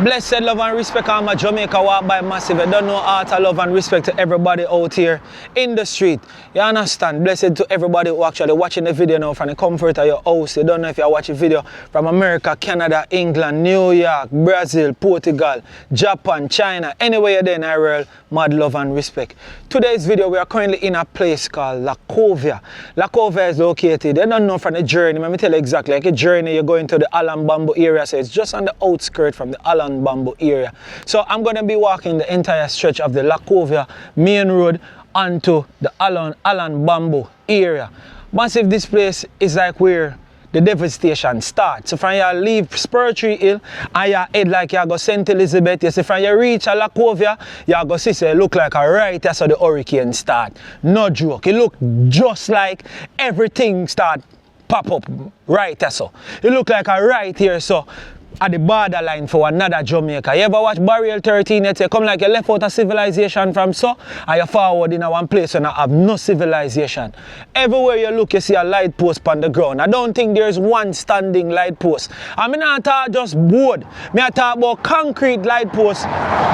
Blessed love and respect on my Jamaica Walk By massive. I don't know heart of love and respect to everybody out here in the street. You understand? Blessed to everybody who actually watching the video now from the comfort of your house. You don't know if you're watching video from America, Canada, England, New York, Brazil, Portugal, Japan, China, anywhere you're there in the world, mad love and respect. Today's video, we are currently in a place called Lacovia. Lacovia is located, you don't know from the journey, let me tell you exactly, like a journey, you're going to the Bamboo area, so it's just on the outskirts from the Bamboo area. So I'm going to be walking the entire stretch of the Lacovia Main Road onto the Bamboo area. Massive, this place is like where the Devastation starts. So from you leave Spur-Tree Hill and you head like you go St. Elizabeth, you see from you reach a Lacovia, you go see say it look like a right, that's how the hurricane start. No joke, it look just like everything start pop up right there, so it look like a right here, so at the borderline for another Jamaica. You ever watch Barber 13? You come like you left out of civilization from so and you forward in a one place and you have no civilization. Everywhere you look, you see a light post on the ground. I don't think there's one standing light post. I mean, I talk just wood. I talk about concrete light posts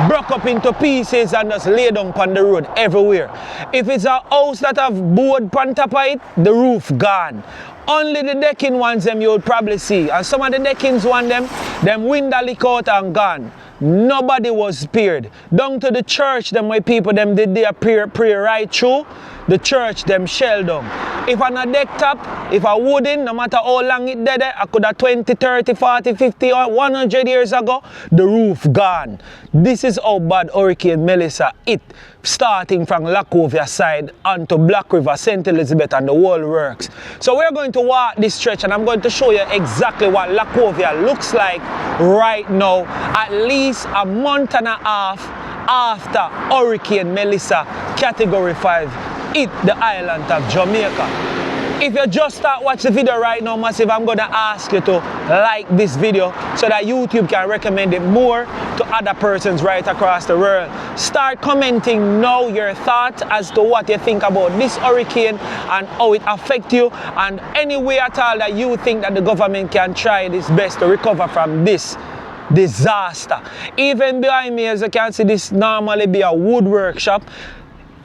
broke up into pieces and just laid down on the road everywhere. If it's a house that have board on top of it, the roof gone. Only the decking ones them you would probably see. And some of the deckings one them window leak out and gone. Nobody was spared. Down to the church them where people them did their prayer right through. The church them shell down. If on a deck top, if I wooden, no matter how long it dead, I could have 20, 30, 40, 50 or 100 years ago, the roof gone. This is how bad Hurricane Melissa hit, starting from Lacovia side onto Black River, St. Elizabeth and the whole works. So we're going to walk this stretch and I'm going to show you exactly what Lacovia looks like right now, at least a month and a half after Hurricane Melissa Category 5 hit the island of Jamaica. If you just start watching the video right now, massive, I'm going to ask you to like this video so that YouTube can recommend it more to other persons right across the world. Start commenting now your thoughts as to what you think about this hurricane and how it affects you, and any way at all that you think that the government can try its best to recover from this disaster. Even behind me, as you can see, this normally be a wood workshop.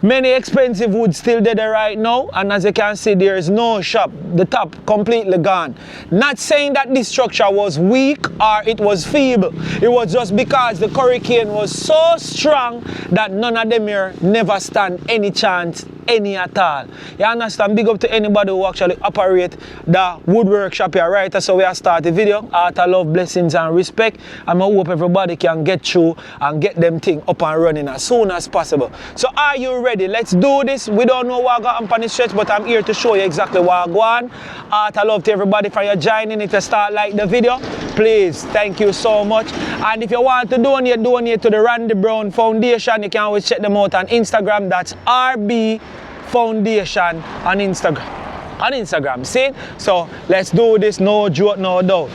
Many expensive wood still there right now, and as you can see, there is no shop, the top completely gone. Not saying that this structure was weak or it was feeble. It was just because the hurricane was so strong that none of them here never stand any chance, any at all. You understand? Big up to anybody who actually operate the wood workshop here, right? So we are start the video. Heart of love, blessings and respect. And I hope everybody can get through and get them thing up and running as soon as possible. So are you ready? Let's do this. We don't know what got on this stretch, but I'm here to show you exactly what I go on. Heart of love to everybody for your joining. If you start like the video, please, thank you so much. And if you want to donate to the Randy Brown Foundation, you can always check them out on Instagram. That's RB Foundation on Instagram. See? So let's do this, no joke, no doubt.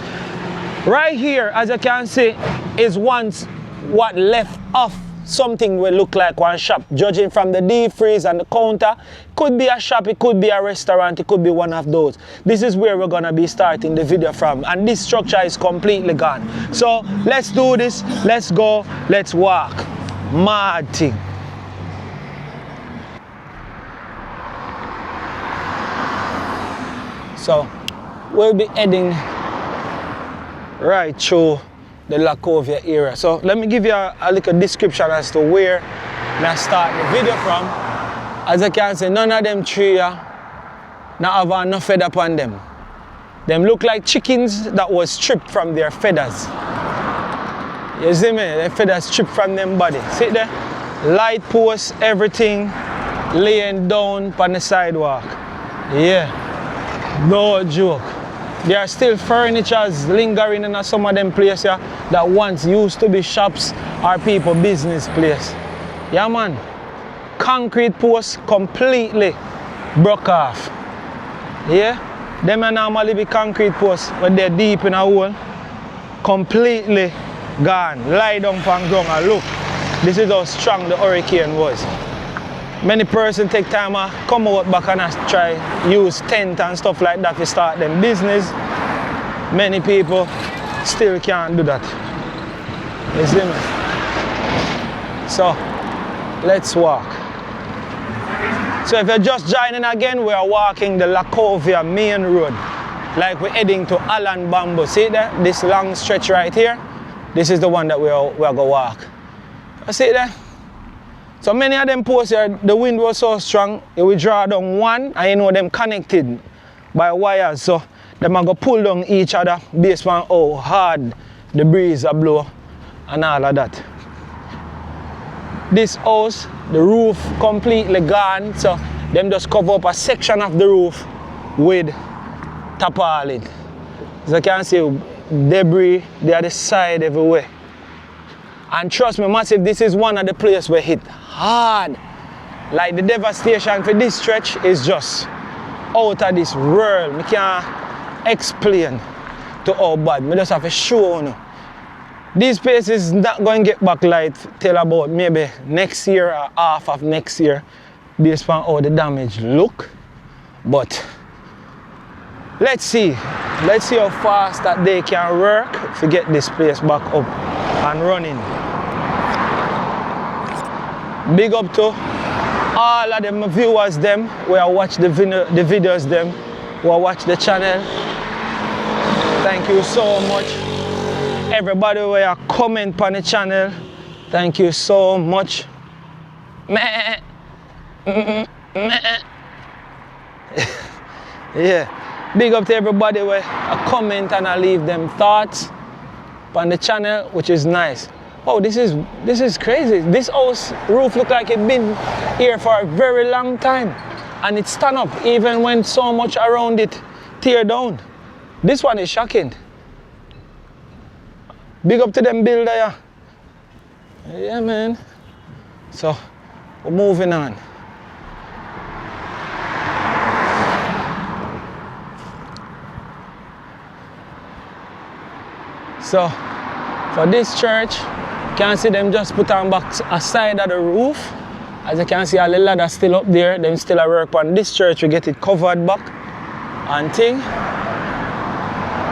Right here, as you can see, is once what left off something will look like one shop. Judging from the deep freeze and the counter, could be a shop, it could be a restaurant, it could be one of those. This is where we're gonna be starting the video from, and this structure is completely gone. So let's do this, let's go, let's walk. Mad thing. So we'll be heading right through the Lacovia area. So let me give you a little description as to where I start the video from. As I can see, none of them trees now have no feather upon them. Them look like chickens that was stripped from their feathers. You see me? The feathers stripped from them body. See there? Light posts, everything laying down on the sidewalk. Yeah. No joke. There are still furnitures lingering in some of them places that once used to be shops or people business place. Yeah man, concrete posts completely broke off. Yeah, them are normally be concrete posts but they're deep in a hole, completely gone. Lie down on ground and look, this is how strong the hurricane was. Many persons take time to come out back and try use tent and stuff like that to start them business. Many people still can't do that. You see me? So, let's walk. So if you're just joining again, we are walking the Lacovia Main Road. Like we're heading to Allen Bamboo. See there? This long stretch right here. This is the one that we are going to walk. You see there? So many of them posts here, the wind was so strong, you will draw down one and you know them connected by wires. So them are going to pull down each other based on how hard the breeze are blow and all of that. This house, the roof completely gone, so them just cover up a section of the roof with tarpaulin. So you can see debris, they are the side everywhere. And trust me, massive, this is one of the places where hit hard. Like the devastation for this stretch is just out of this world. I can't explain to how bad. I just have to show you. These places not going to get back light till about maybe next year or half of next year based on how the damage look. But let's see how fast that they can work to get this place back up and running. Big up to all of them viewers them who watch the videos them, who watch the channel. Thank you so much. Everybody who comment on the channel, thank you so much. Yeah. Big up to everybody who comment and I leave them thoughts on the channel, which is nice. Oh, this is crazy. This house roof look like it's been here for a very long time. And it stand up even when so much around it tear down. This one is shocking. Big up to them builder, yeah. Yeah, man. So, we're moving on. So, for this church, you can see them just put on back a side of the roof. As you can see, all the ladder still up there. Them still a work on this church. We get it covered back and thing.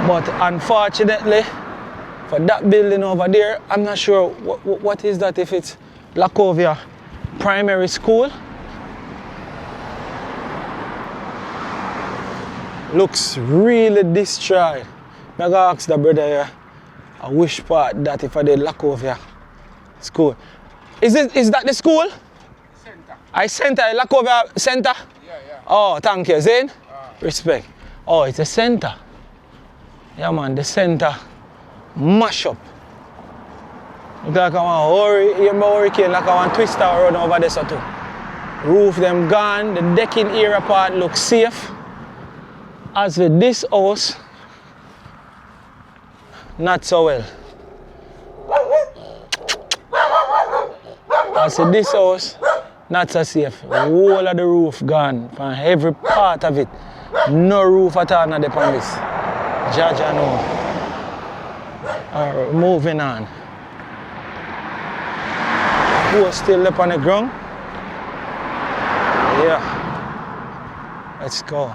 But unfortunately, for that building over there, I'm not sure what is that, if it's Lacovia Primary School. Looks really destroyed. I'm going to ask the brother here, I wish part that if I did Lacovia School. Is that the school? Center. I center, Lacovia Center? Yeah. Oh, thank you, Zain. Respect. Oh, it's a center. Yeah, man, the center. Mash up. Look like I want hurricane, like I want twister run over there so too. Roof them gone, the decking area part looks safe. As with this house, not so well. As with this house, not so safe. Whole of the roof gone, from every part of it. No roof at all on the this. Jaja no. Alright, moving on. Who is still up on the ground? Yeah. Let's go.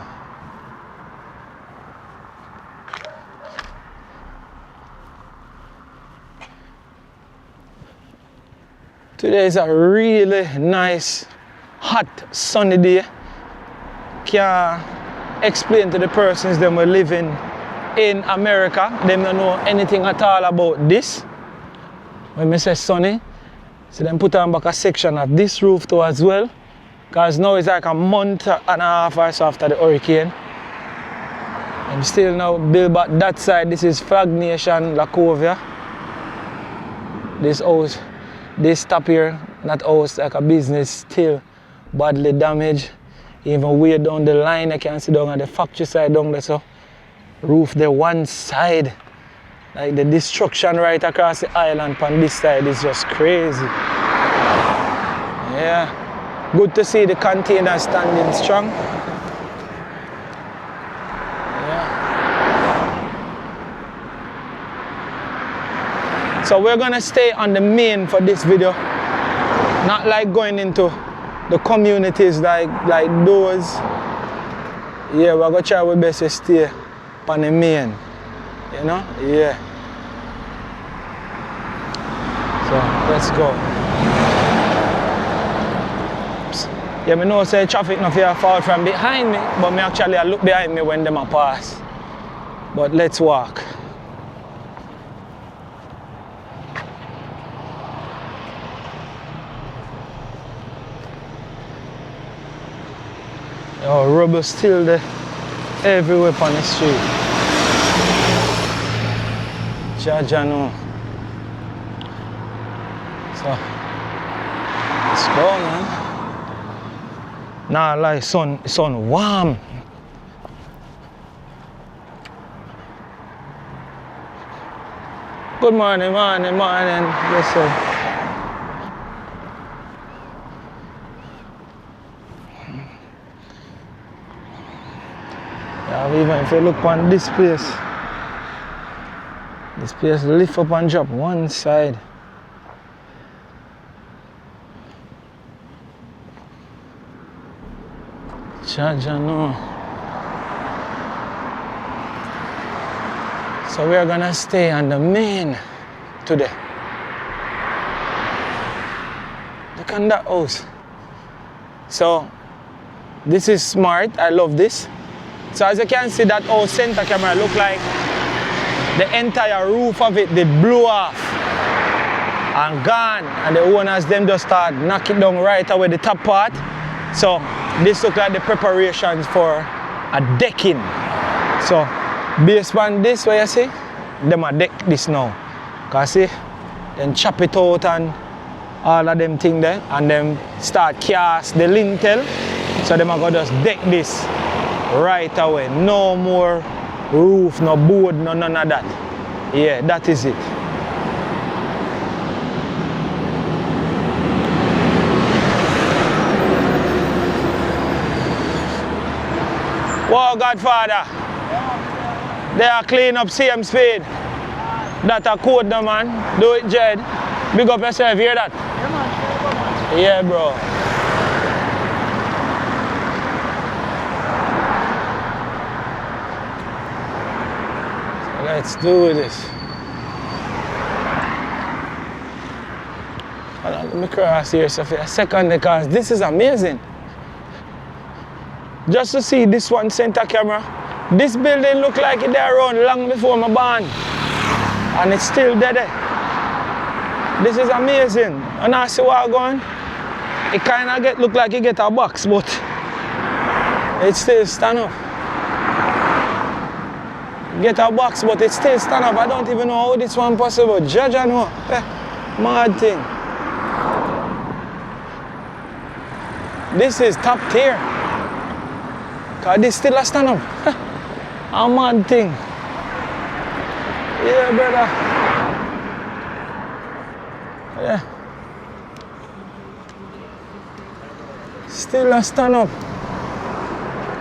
Today is a really nice, hot, sunny day. Can't explain to the persons that were living in America, them don't know anything at all about this. When I say sunny, so them put on back a section of this roof too as well. Because now it's like a month and a half or so after the hurricane. And still now build back that side. This is Flag Nation, Lacovia. This house, this top here, not house, like a business, still badly damaged. Even way down the line, I can see down on the factory side down there. So roof the one side, like the destruction right across the island on this side is just crazy. Yeah, good to see the container standing strong. Yeah. So we're gonna stay on the main for this video, not like going into the communities like those. Yeah, we're gonna try our best to stay on the main, you know? Yeah. So let's go. Yeah, I know say traffic not fear fall from behind me, but me actually I look behind me when them a pass. But let's walk. Oh, rubber still there everywhere on the street. Jaja no. So let's go, man. Nah, like sun warm. Good morning. Yes, sir. Yeah, even if you look on this place lift up and drop one side. Jaja no. So we are gonna stay on the main today. Look at that house. So this is smart. I love this. So as you can see, that old center camera look like the entire roof of it did blew off and gone, and the owners them just start knock it down right away the top part. So this look like the preparations for a decking. So based on this, what you see, them a deck this now. Cause see, then chop it out and all of them thing there, and then start cast the lintel. So them are gonna just deck this right away. No more roof, no board, no none of that. Yeah, that is it. Whoa, Godfather. They are clean up same speed. That a code, no man. Do it, Jed. Big up yourself, hear that? Yeah, bro. So let's do this. Hold on, let me cross here so for a second because this is amazing. Just to see this one center camera. This building look like it there around long before my born. And it's still there. This is amazing. And I see what I'm going. It kind of look like it get a box, but it still stand up. Get a box, but it still stand up. I don't even know how this one possible. Judge I know. Mad thing. This is top tier. Cause this still a stand up. A mad thing. Yeah, brother. Yeah. Still a stand up.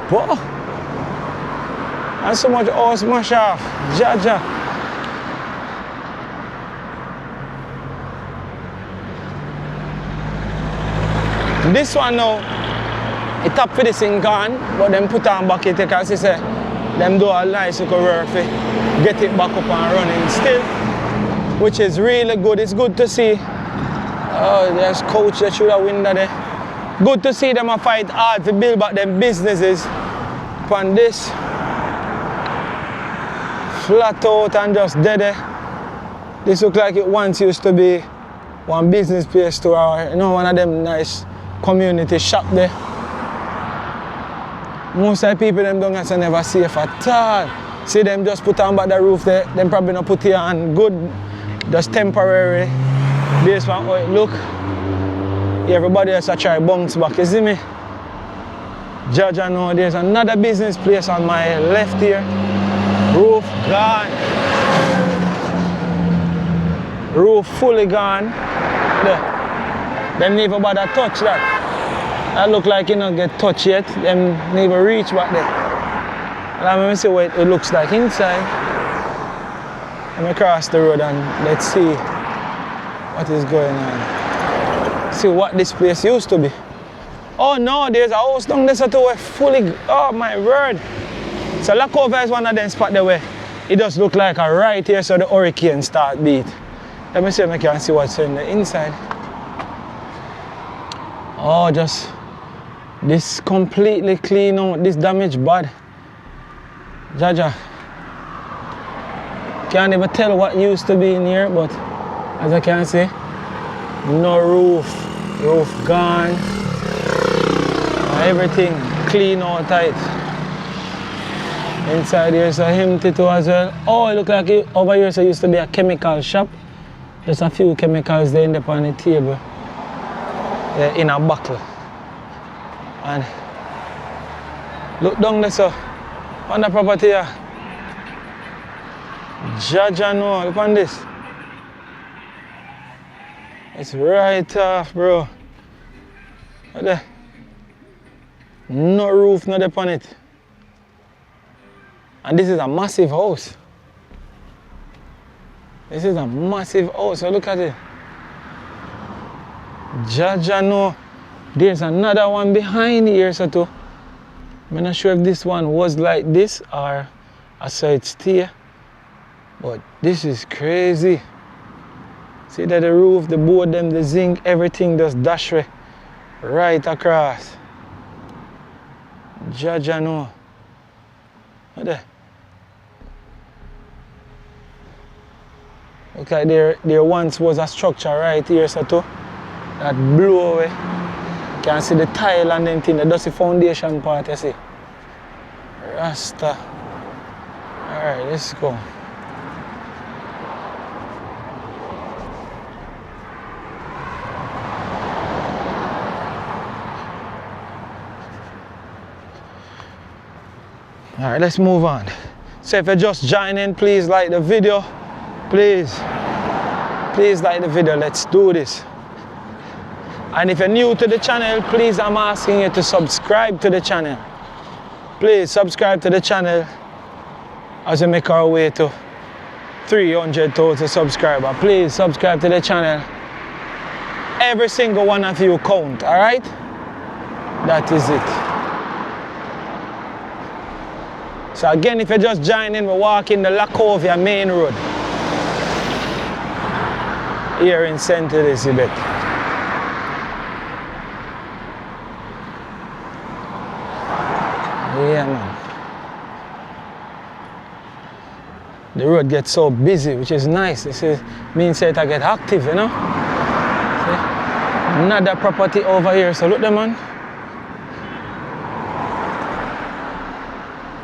Whoa. And so much house smash off. Jaja. This one now. It tap for the sink on, but them put on back it because they say them do a nice little work for get it back up and running still, which is really good. It's good to see. Oh, there's coach that should have win there. Good to see them a fight hard to build back them businesses. Upon this, flat out and just dead. This look like it once used to be one business place to our, you know, one of them nice community shop there. Most of the people them don't get never safe at all. See them just put on back the roof there, them probably not put it on good, just temporary. Based on how it look. Everybody else a try bounce back, you see me? Judge I know there's another business place on my left here. Roof gone. Roof fully gone. There. Them never bother touch that. That look like it don't get touched yet. Them never reach back there. Let me see what it looks like inside. Let me cross the road and let's see what is going on. See what this place used to be. Oh no, there's a house down there too fully, oh my word. So Lacovia is one of them spots there where it just look like a right here so the hurricane start beat. Let me see if I can see what's in the inside. Oh, just this completely clean out, this damage bad. Jaja. Can't even tell what used to be in here, but as I can see, no roof. Roof gone. Everything clean out tight. Inside here is empty too as well. Oh, it look like over here so used to be a chemical shop. There's a few chemicals there on the table. In a bottle. And look down there, so on the property here. Jaja no, look on this. It's right off, bro. Look there. No roof, not upon it. And this is a massive house. This is a massive house, so look at it. Jaja no. There's another one behind here, so too. I'm not sure if this one was like this or I saw it stay. But this is crazy. See that the roof, the board, them, the zinc, everything just dash right across. Jaja no. Look there. Look like there once was a structure right here, so too. That blew away. You can see the tile and them thing, the dusty foundation part, you see. Rasta. Alright, let's go. Alright, let's move on. So if you're just joining, please like the video. Please like the video. Let's do this. And if you're new to the channel, please, I'm asking you to subscribe to the channel. Please subscribe to the channel as we make our way to 300,000 subscribers. Please subscribe to the channel. Every single one of you count, alright? That is it. So again, if you're just joining, we're walking the Lacovia Main Road here in St. Elizabeth. Yeah, man. The road gets so busy, which is nice. This means that I get active, you know. See? Another property over here. So look there, man.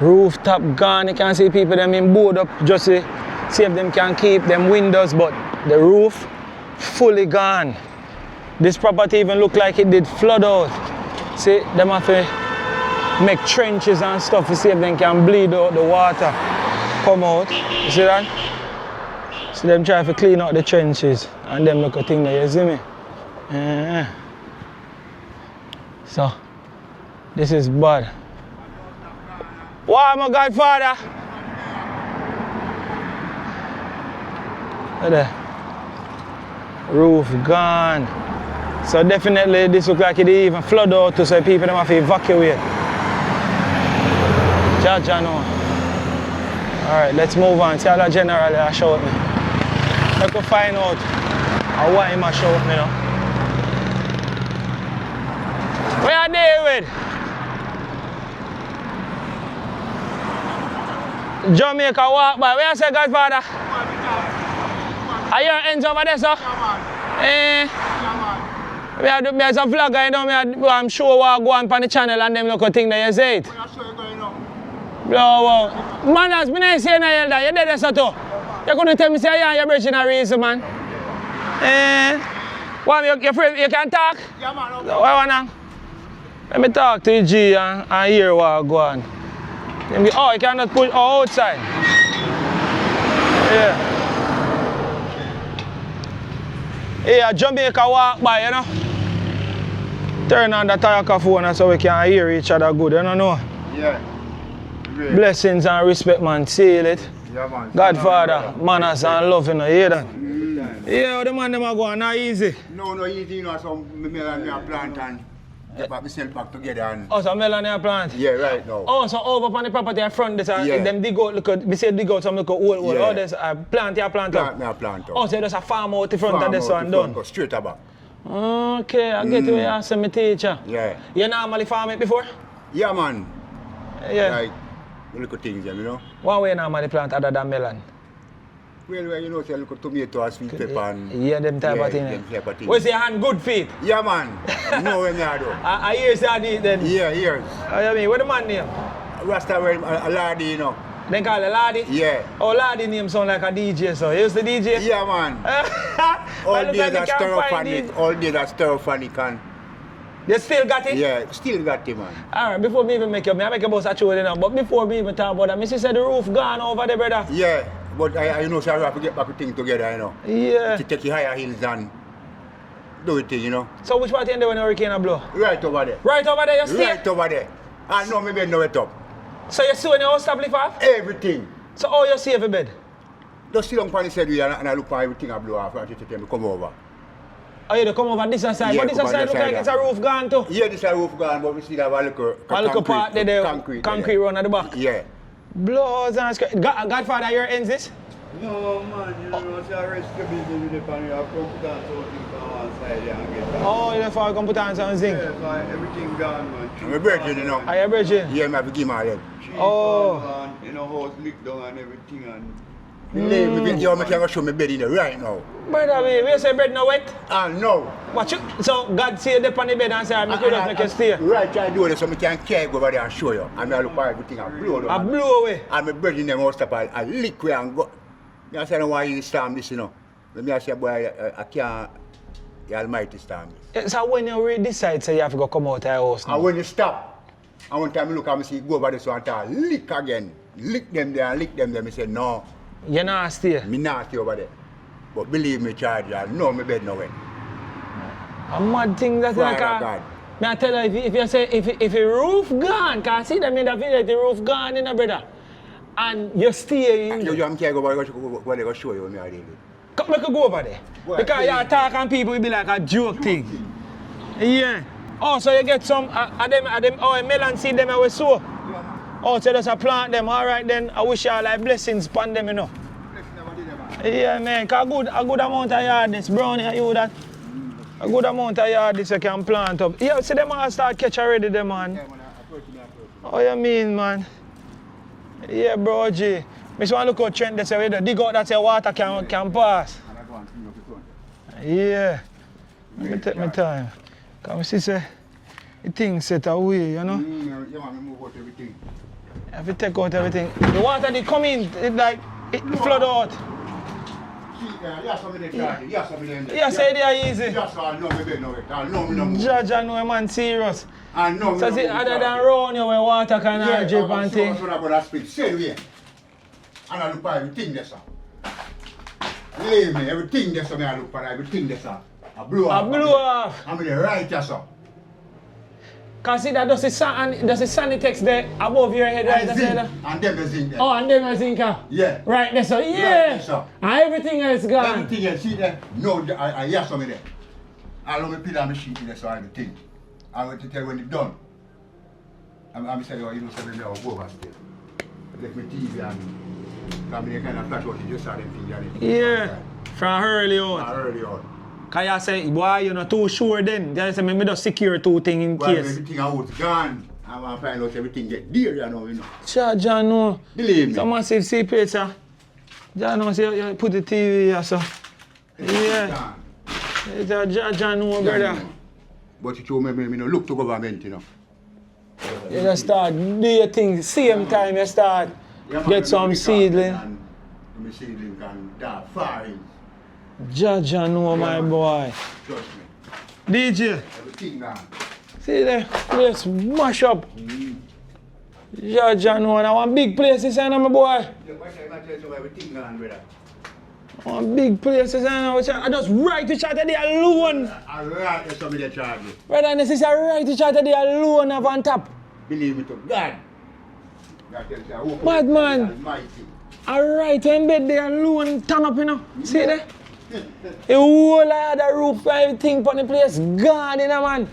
Rooftop gone. You can see people them in board up just to see if them can keep them windows, but the roof fully gone. This property even look like it did flood out. See, them have to make trenches and stuff to see if they can bleed out the water come out. You see that? So them try to clean out the trenches and them look a thing there, you see me? So this is bad. Why, my godfather? Look there. Roof gone. So definitely this look like it even flood out too, so people them have to evacuate. Jaja no. Alright, let's move on. See how the general I shout me. Let's go find out why him a shout me now. Where are they with? Jamaica Walk By. Where you say, Godfather? Are your ends over there, sir? We have some vlogger, you know, I'm sure what go on the channel and them look a thing that you say it. Blow out. Man, that's me not saying that you did that too. You couldn't tell me say you're bridging a reason, man. You can talk? Yeah, man. Okay. Why wanna? Let me talk to the G and hear what go on. Oh, you cannot push outside. Yeah. Yeah, Jamaica Walk By, you know. Turn on the microphone so we can hear each other good, you know? Yeah. Great. Blessings and respect, man. Seal it. Yeah, man. Godfather, manners and love, you know. Hear that? Yeah, the man them are going not easy. No, easy, you know, some me a plant and But we sell back together and... Oh, so melon you plant? Yeah, right now. Oh, so over on the property in front, this, Yeah. them dig out, look at, we say dig out some look at old. Yeah. Oh, there's a plant you plant up? Plant me a plant up. Oh, so there's a farm out in front of this one done? Go straight back. Okay, I get where you say me teacher. Yeah. You normally farm it before? Yeah, man. Yeah. Like, little things, you know. One way you normally plant other than melon? Well, you know, say little tomato and sweet pepper and... Yeah, them type of thing. them type of thing. Where's your hand good feet? Yeah, man. You know when I do. I hear say then. Yeah, here. Oh, you mean, what the man name? Rasta wear a laddie, you know. They call it Ladi? Yeah. Oh, Ladi name sound like a DJ, so you used to DJ? Yeah, man. All day that stereophonic, all day that stereophonic and... You still got it? Yeah, still got it, man. Alright, before me even make you, I make a bus at you now, but before me even talk about that, Missy said the roof gone over there, brother. Yeah, but I know, so I have to get back the thing together, you know. Yeah. To take the higher hills and do it, you know. So which part you end when the hurricane blow? Right over there. Right over there, you stay? Right over there. I know me bed now it up. So you see when your house stop lift off? Everything. So how you save a bed? Just sit down on the side and I look for everything I blow off and I come over. Oh, you come over this side, Yeah, but this side look like it's a roof gone too. Yeah, this is a roof gone, but we still have a little part there, concrete run at the back. Yeah. Blows and scratch. Godfather, your ends this? No, man, you know, so I rescue business with the pan, you have to put on something from one side yeah, and get that. Oh, you have to put on some zinc? Yeah, so everything gone, man. I'm a virgin, you know. Are you virgin? Yeah, I have to give my head. Oh. And, you know, house licked down and everything and... You want me to show me bed in there right now. Brother, we say bed now wet? No. Watch you. So God see you on the bed and say, I could have make you stay. Right, try to do this so I can carry over there and show you. And I look for everything and blow I down. blew away. And my bird in them house stop I lick where and go. I say I don't want you to storm this, you know. But I say, boy, I can't, the Almighty storm this. So when you really decide, say you have to go come out of your house now? And when you stop, and one time I look and see go over this one and lick again. Lick them there and lick them there. I say, no. You're not stay? Me not stay over there. But believe me, charge you, no, my bed no wet. A mad thing that's like God. May I tell you, if you say, if the roof gone, can see them in the video, the roof gone in a brother. And you stay in You can't go over there, what they go show you when I did it. Come, make you go over there. Boy, because you talk and people will be like a joke thing. Yeah. Oh, so you get some, oh, melon seed them I will sow. Oh, so just a plant them, alright then. I wish you all like blessings upon them, you know. Yeah, man, cause a good amount of yard this, brownie, you that. A good amount of yard this you can plant up. Yeah, see them all start catch already, them man. Oh, you mean, man? Yeah, bro, G. I just want to look how Trent this way, dig out that water can pass. Yeah. Let me take my time. Cause I see say, the thing set away, you know? You want me to move out everything? I have to take out everything. The water they come in, it flood out. Yeah, some of them charge. Yeah, some of them. Yeah, say they are easy. Yes, I know me bed no wet. I know me no move. Judge, I know a man serious. I know me So no see, move. other than round you where water can drip and thing. Yeah, I'm going to speak. Say way. And I look for everything there, sir. Believe me, everything there, sir, I look for everything there, sir. I blow off. I blew off. I'm in the right here, sir. Cause see that does the Sanitex there above your head, right? And them the zinc there. Oh, and them the zinc. Yeah. Right there, so yeah. Right there, sir. And everything else gone. Everything else, see there? No, I hear some of them. I love me put on my sheet there, so everything. I want to tell you when it's done. I'm saying, you know, something there, I'll go over still. Let me TV and come in kind of flash out, you just saw them things. Yeah. From early on. Early on. Cause you say, boy, you're not too sure then. You say, me just secure two things in Well, case. everything out gone. I want to find out everything get dear, you know. John, no. Believe me. It's a massive secret, sir. John, no, see, you put the TV here, sir. Yeah. It's a John, no, brother. But you told me, no look to government, you know. You just start do your thing, same time you start get some seedling. My seedling can die far in. Judge, no, my boy. Trust me. DJ, Everything gone. see there, place mash up. Judge, no, I want big places, my boy. Everything gone, brother. One big places, I just right to charter the alone. I write you somebody charge you. Brother, this is a right to charter the alone of on top. Believe me to God. God tells you, I hope Bad man. Almighty. Alright, when bed the alone turn up, you know. See there? The whole of the roof, everything on the place gone, you know, man.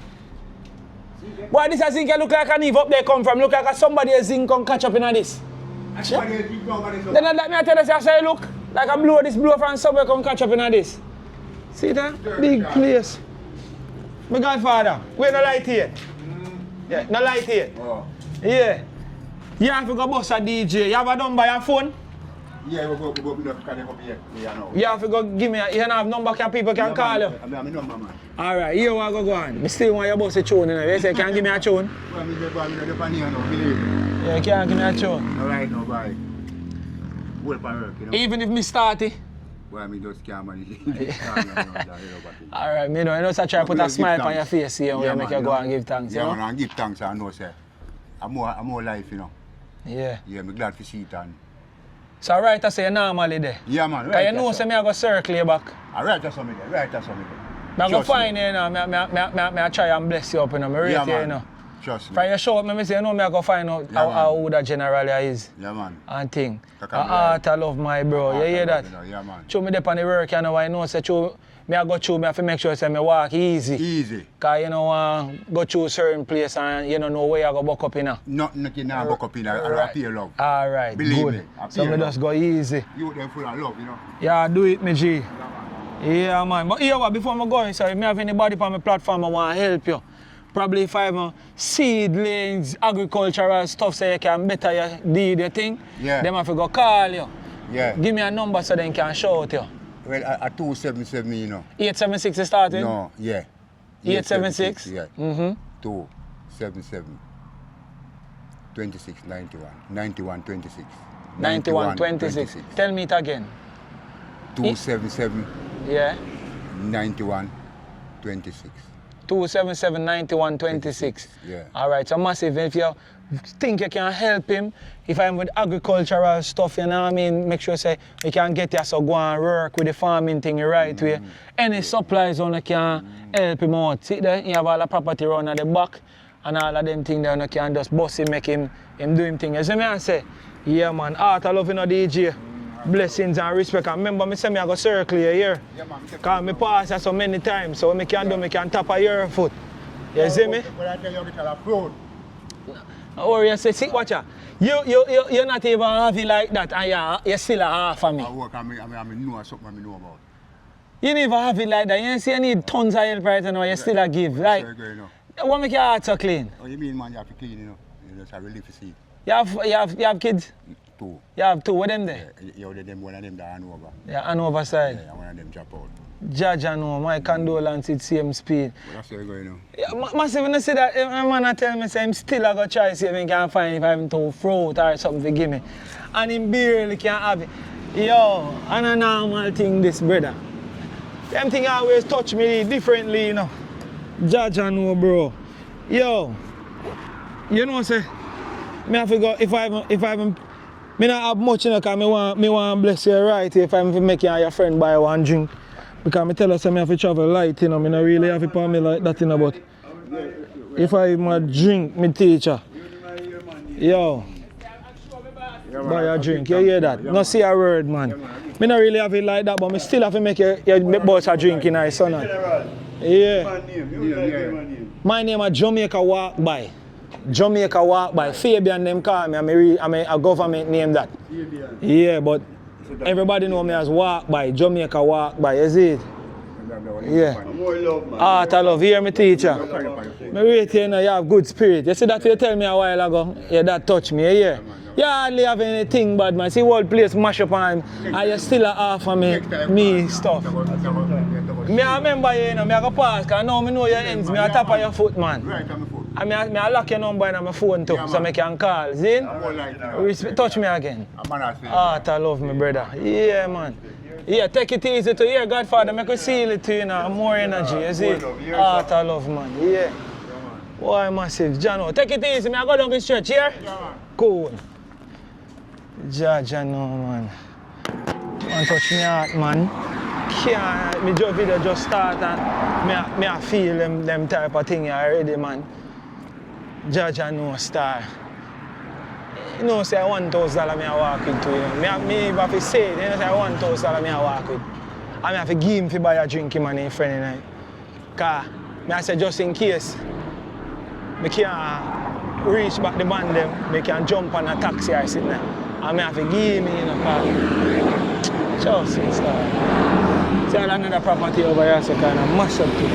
Boy, this a zinc look like an Eve up there come from. Look like somebody a zinc come catch up in this. Then let me tell you, I say look, like a blow this blow from somewhere come catch up in this. See that? Big place. My godfather, wait no light here. Yeah, no light here. Oh. Yeah. You have to go bust a DJ. You have a number your phone? Yeah, we go up here. You have to go give me you have number can people can call you. I have a number, man. Alright, here we go on. I still want you bust a tune, you know. You say can you give me a tune? Well, I'm Yeah, can you give me a tune? Alright, no, bye. Well, for work, you know. Even if me start it. Well, I just can't manage. Alright, me know. You know, so try to put a smile on your face here and make you go and give thanks. Yeah, You know? man, and give thanks, I know, sir. I'm more life, you know. Yeah. Yeah, I'm glad to see it. And So right I say you normally there. yeah, man. Because you know say me I go circle you back. Right, that's something there. Right, that's something there. I go find you, you know. I try and bless you up, you know. I rate yeah, you, man. you know. Trust me. From your show up, I say, you know, I go find out Yeah, how that generally is. Yeah, man. And thing. That A can be heart I love my bro. You hear that? Yeah, man. Show me up on the work, you know, I know say through me I go through, me have to make sure say me walk easy. Easy. Cause you know go through certain place and you don't know where I go buck up in. Nothing now buck up in I appear love. Alright, Believe good. me, I So feel me love. just go easy. You them full of love, you know. Yeah, do it, me G. Yeah, man. Yeah, man. But here, what, before I go, sorry, if I have anybody on my platform I want to help you. Probably if I have seedlings, agricultural stuff so you can better your deed, your thing. Yeah. Them have to go call you. Yeah. Give me a number so they can shout you. Well, at 277, you know. 876 is starting? No, yeah. 876? Yeah. Mm-hmm. 277 26 91 91 26. 91 26. Tell me it again. 277 Yeah. 91 26. 277 91 26. Yeah. Alright, so massive. If you think you can help him, if I'm with agricultural stuff, you know what I mean, make sure say you can get you so go and work with the farming thing the right way. Any supplies on you can help him out. See there, you have all the property around at the back and all of them things there you can just bust him, make him do him thing. You see me I say, yeah man, art I love you know DJ. Blessings and respect. And remember, I say I go circle you here. Because I pass here so many times. So what I can do, I can tap a your foot. You see me? But I tell you, I proud. Or you say, see, watch out. You're not even happy like that and you're still a half of me. I work, I know something I know about. You never have it like that. You see, you need tons of help right now, you still a give. Like, what make your heart so clean? Oh, you mean, man, you have to clean, you know? You just have relief to see. You have kids? 2. You have 2. What them there? Yeah, one of them that Hanover. Yeah, Hanover side. Yeah, one of them drop out. Judge, I know. My condolences, same speed. But that's where you're going now. Yeah, massive, when I say that, my man tell me say I'm still going to try to see if I can find if I have to fruit or something to give me. And him barely can have it. Yo, and a normal thing this, brother. Them thing always touch me differently, you know. Judge, I know, bro. Yo, you know, say, me have to go, if I haven't, me not have much, you know, because me want bless you right if I'm making your friend buy one drink. Because I tell us I have to travel light, you know, I don't really have to pay me like that, you know, but if I drink, me teacher, yo, buy a drink, you hear that? No see a word, man. Me not really have it like that, but me still have to make your boss a drink in our son. Yeah. My name is Jamaica Walk By. Jamaica Walk By. Fabian them call me, I'm a government name that. Yeah, but everybody know me as Walk By, Jamaica Walk By, you see it? Yeah. Art I love, hear me teacher. Me rate you, know, you have good spirit. You see that you tell me a while ago? Yeah, that touch me, yeah. You hardly have anything bad, man. See whole place mash up on him, and you still a half of me stuff. Me I remember you, know, me I go pass, because now I know your ends, me I tap on your foot, man. And me I lock your number in my phone too, so I can call. See? Touch me again. Art I love me, brother. Yeah, man. Yeah, take it easy to hear Godfather, make you seal it to you now, more energy, you see? Art I love, man. Yeah. Why massive? Jano, take it easy, I go down the stretch here. Cool. Jano, man. Don't touch me heart, man. Can't, me just video just start and me I feel them type of thing already, man. Jano star. You know, say $1,000 me I walk with to you. Me even have to say it, you know, say $1,000 me I walk with. And I have to give him to buy a drink him and his friend, you know. Because I say just in case, I can't reach back the man them, I can jump on a taxi or sit there. And I have to give me in a car. Just install. See another property over here, so kind of mash up too.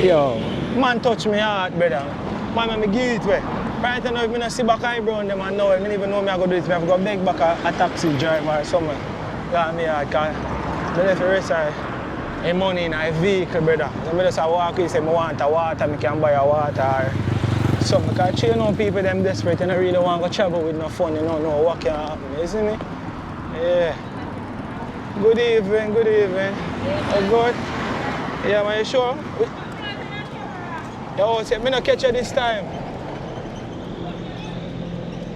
Yo, man touch me hard, brother. Man, me give it way. Right now, if I don't see back eyebrow them and now, I don't even know me I go do it. I have to go beg back a taxi driver or somewhere. Yeah, me hard, because I left the rest of the money in a vehicle, brother. So I just walk in and say, I want a water, I can buy a water or something. Because you know people them desperate and I really want to go travel with no fun, you know what can happen, you see me? Yeah. Good evening, good evening. Oh, good? Yeah, man, you sure? Yo, say, me not catch you this time.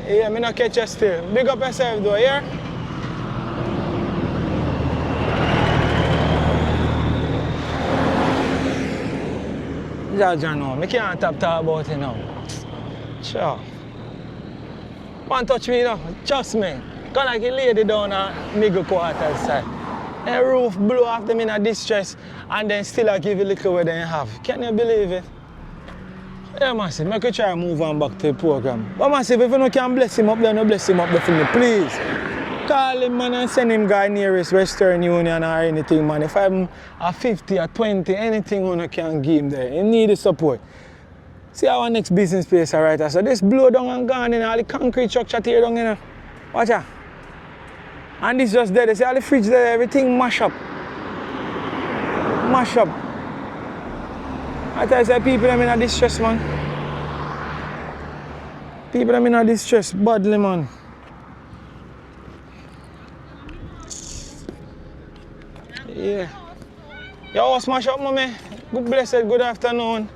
Yeah, me not catch you still. Big up yourself though, yeah? Georgia, no, I can't talk about it now. Sure. One touch me, you know, trust me. Because like a lady down at nigger quarters side. The roof blew off them in a distress and then still I give you a little what they have. Can you believe it? Yeah, massive, make you try to move on back to the program. But massive, if you no can bless him up there, no bless him up there for me, please. Call him, man, and send him guy nearest Western Union or anything, man. If I'm a 50 or 20, anything you can give him there. He need the support. See our next business place, alright? So this blow down and gone, you know, all the concrete structure tear down, you know. Watch out. And this just there, they see all the fridge there, everything mash up. Mash up. I tell you, say people them in a distress, man. People them in a distress, badly, man. Yeah. Your house smash up, mommy. Good blessed, good afternoon.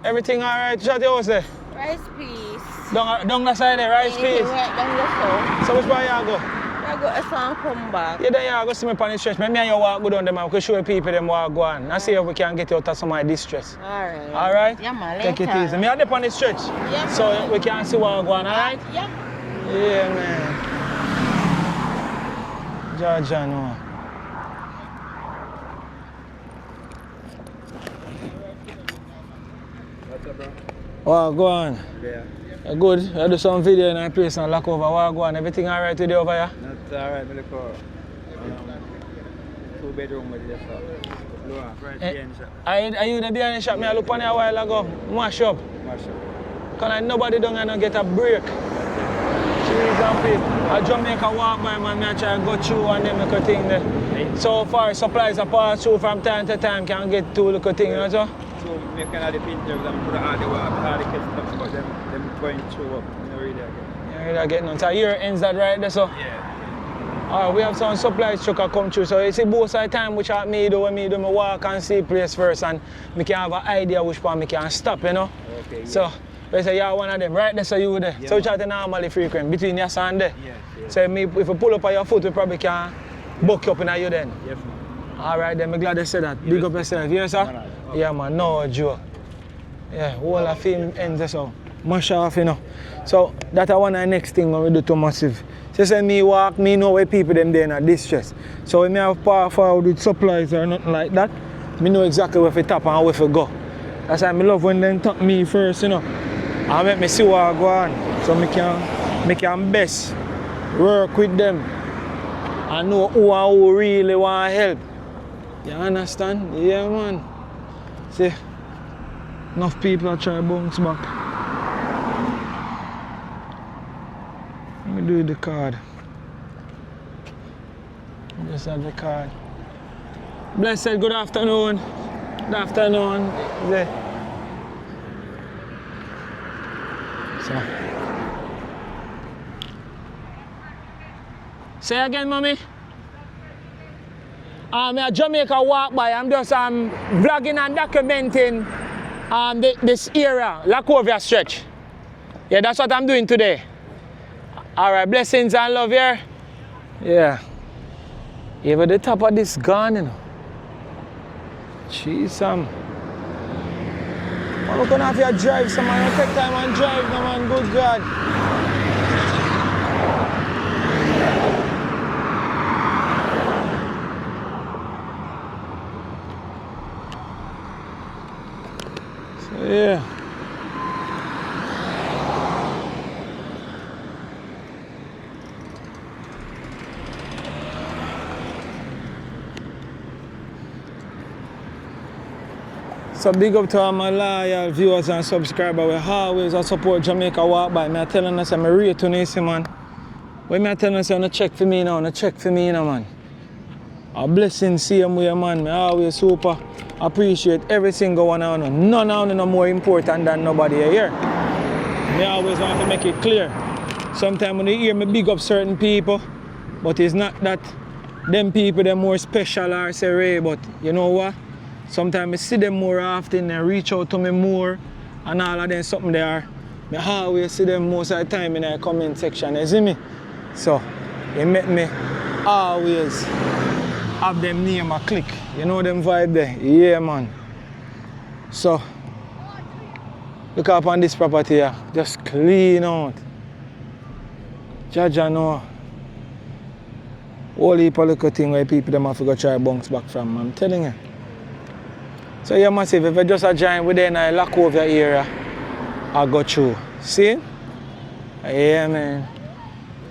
Everything alright? Shut your house there? Rice peas. Down the side there, rice peas. Right down the south. So which way you go? I go as I come back. Yeah, then you go see me on the stretch. Me and you walk go down there, man. We can show people them walk go on. And see if we can get you out of some of the distress. Alright. Alright? Yeah, man. Take it easy. Me are there on the stretch. Yeah, so man. we can see what go on, alright? Yeah. Yeah, man. Georgia, no. What's up, bro? What go on? Yeah. Good. You do some video in a place and Lacovia. What go on? Everything alright today over here? That's alright, me look for 2-bedroom with this stuff. Right behind the shop. Are you the behind the shop? Me I look on it a while ago. Mash up. Mash up. Because nobody don't gonna get a break. Cheese and pit. A Jamaica Walk By, man, I try to go through and them little thing there. Hey. So far, supplies are passed through from time to time, can get two little thing, you know so? So me kind of the pictures and put all the work, all the kids stuff, but them going through up. You know, really again. You really get none. So year ends that right there, so? Yeah. Alright, we have some supplies truck come through. So you see both of the time which I me do when me walk and see place first and me can have an idea which part me can stop, you know? Okay, yeah. So we say you're one of them, right there so you there. Yeah, so we man. try to normally frequent between your and there. Yeah. So me, if you pull up on your foot, we probably can buck you up in you then. Yes, man. Alright then, I'm glad you said that. Big up yourself, you know sir? Alright. Yeah man, no joke. Yeah, whole of film ends so. Mash off, you know. So that's one of the next thing when we do to Massive. So say me walk, me know where people them there in a distress. So when me have power forward with supplies or nothing like that, me know exactly where to tap and where to go. That's why I love when they tap me first, you know. And make me see what I go on. So me can best work with them and know who really want to help. You understand? Yeah man. See, enough people are trying to bounce back. Let me do the card. Just have the card. Blessed, good afternoon. Good afternoon. There. So. Say again, mommy. I'm a Jamaica Walk By. I'm just vlogging and documenting this area, Lacovia stretch. Yeah, that's what I'm doing today. All right, blessings and love here. Yeah. Even the top of this gun, you know. Jeez, I'm gonna have to drive some man. Take time and drive, no man. Good God. So big up to all my loyal viewers and subscribers. We always support Jamaica Walk By. Me telling us I'm a rate to this, man. When me telling us you check for me now, check for me now, man. A blessing same way, man. Me always super appreciate every single one of you. None of you no more important than nobody here. Me always want to make it clear. Sometimes when you hear me big up certain people, but it's not that them people they're more special or say Ray, but you know what? Sometimes I see them more often, they reach out to me more and all of them something there. I always see them most of the time in the comment section, you see me? So it make me always have them name a click. You know them vibe there? Yeah, man. So look up on this property here, just clean out. Jaja know. Whole heap of little thing where people them have to go try bounce back from, I'm telling you. So yeah, massive, if you just a join within the Lacovia area, I go through. See? Yeah, man.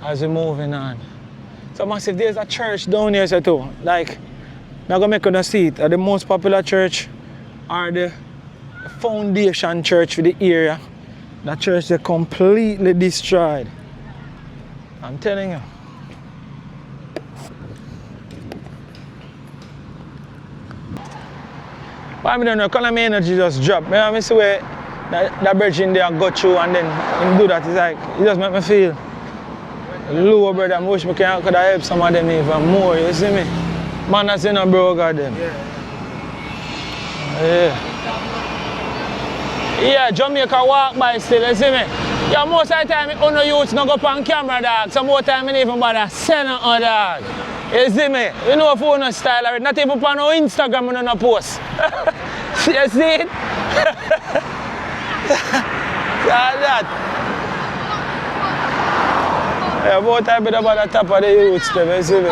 As we moving on. So massive, there's a church down here so too. Like, I'm gonna make you see it. The most popular church are the foundation church for the area. The church is completely destroyed. I'm telling you. But I don't know, kind of my energy just drop. I see where that bridge in there go through and then him do that. It's like, it just make me feel low, brother. I wish I could have helped some of them even more, you see me? Man, that's in a bro, got them. Yeah. Yeah, Jamaica Walk By still, you see me? Yeah, most of the time, on the youths don't go up on camera, dog. Some more time, I even bother send on dog. You see me? You know phone no style already. Not even on no Instagram and no post. You see it? That. Yeah, both I been about the top of the youth stuff, you see me?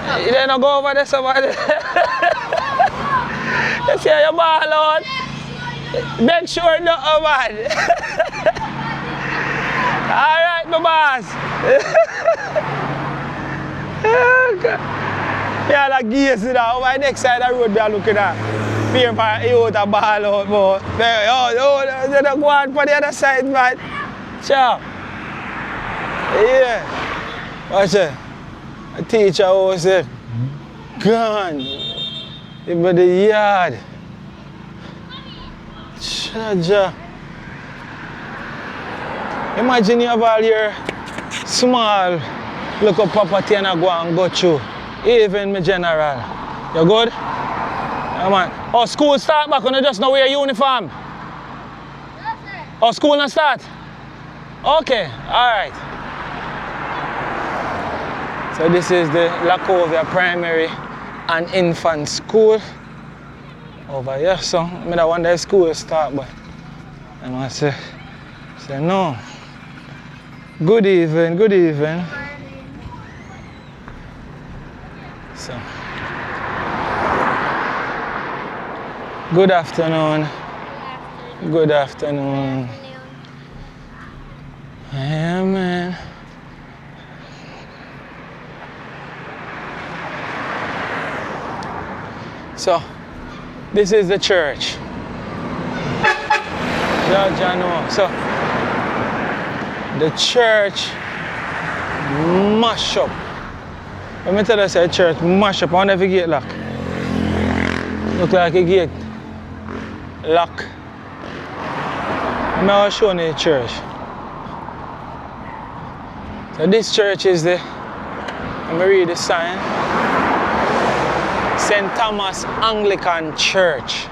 No, you don't go over there somebody. You see your ball out? Make sure no man. Alright, my boss. Yeah, like gears it out. Over the next side of the road, we are looking at. People out a ball out, but they don't go on for the other side, man. Sure. Yeah. Watch it. A teacher always said, gone. Even the yard. Chaja. Imagine you have all your small local property and I go through. Even my general. You good? Yeah, man. Oh, school start back when you just now wear uniform? Yes, sir. Oh, school not start? Okay, alright. So this is the Lacovia Primary and Infant School over here. So I wonder if school will start, but I must say no. Good evening, good evening. So good afternoon. Good afternoon. Yeah, man. So, this is the church. So, the church mash up. Let me tell you, the church mash up. I wonder if the gate lock. Look like a gate lock. I'm going to show you the church. So this church is the, let me read the sign. St. Thomas Anglican Church.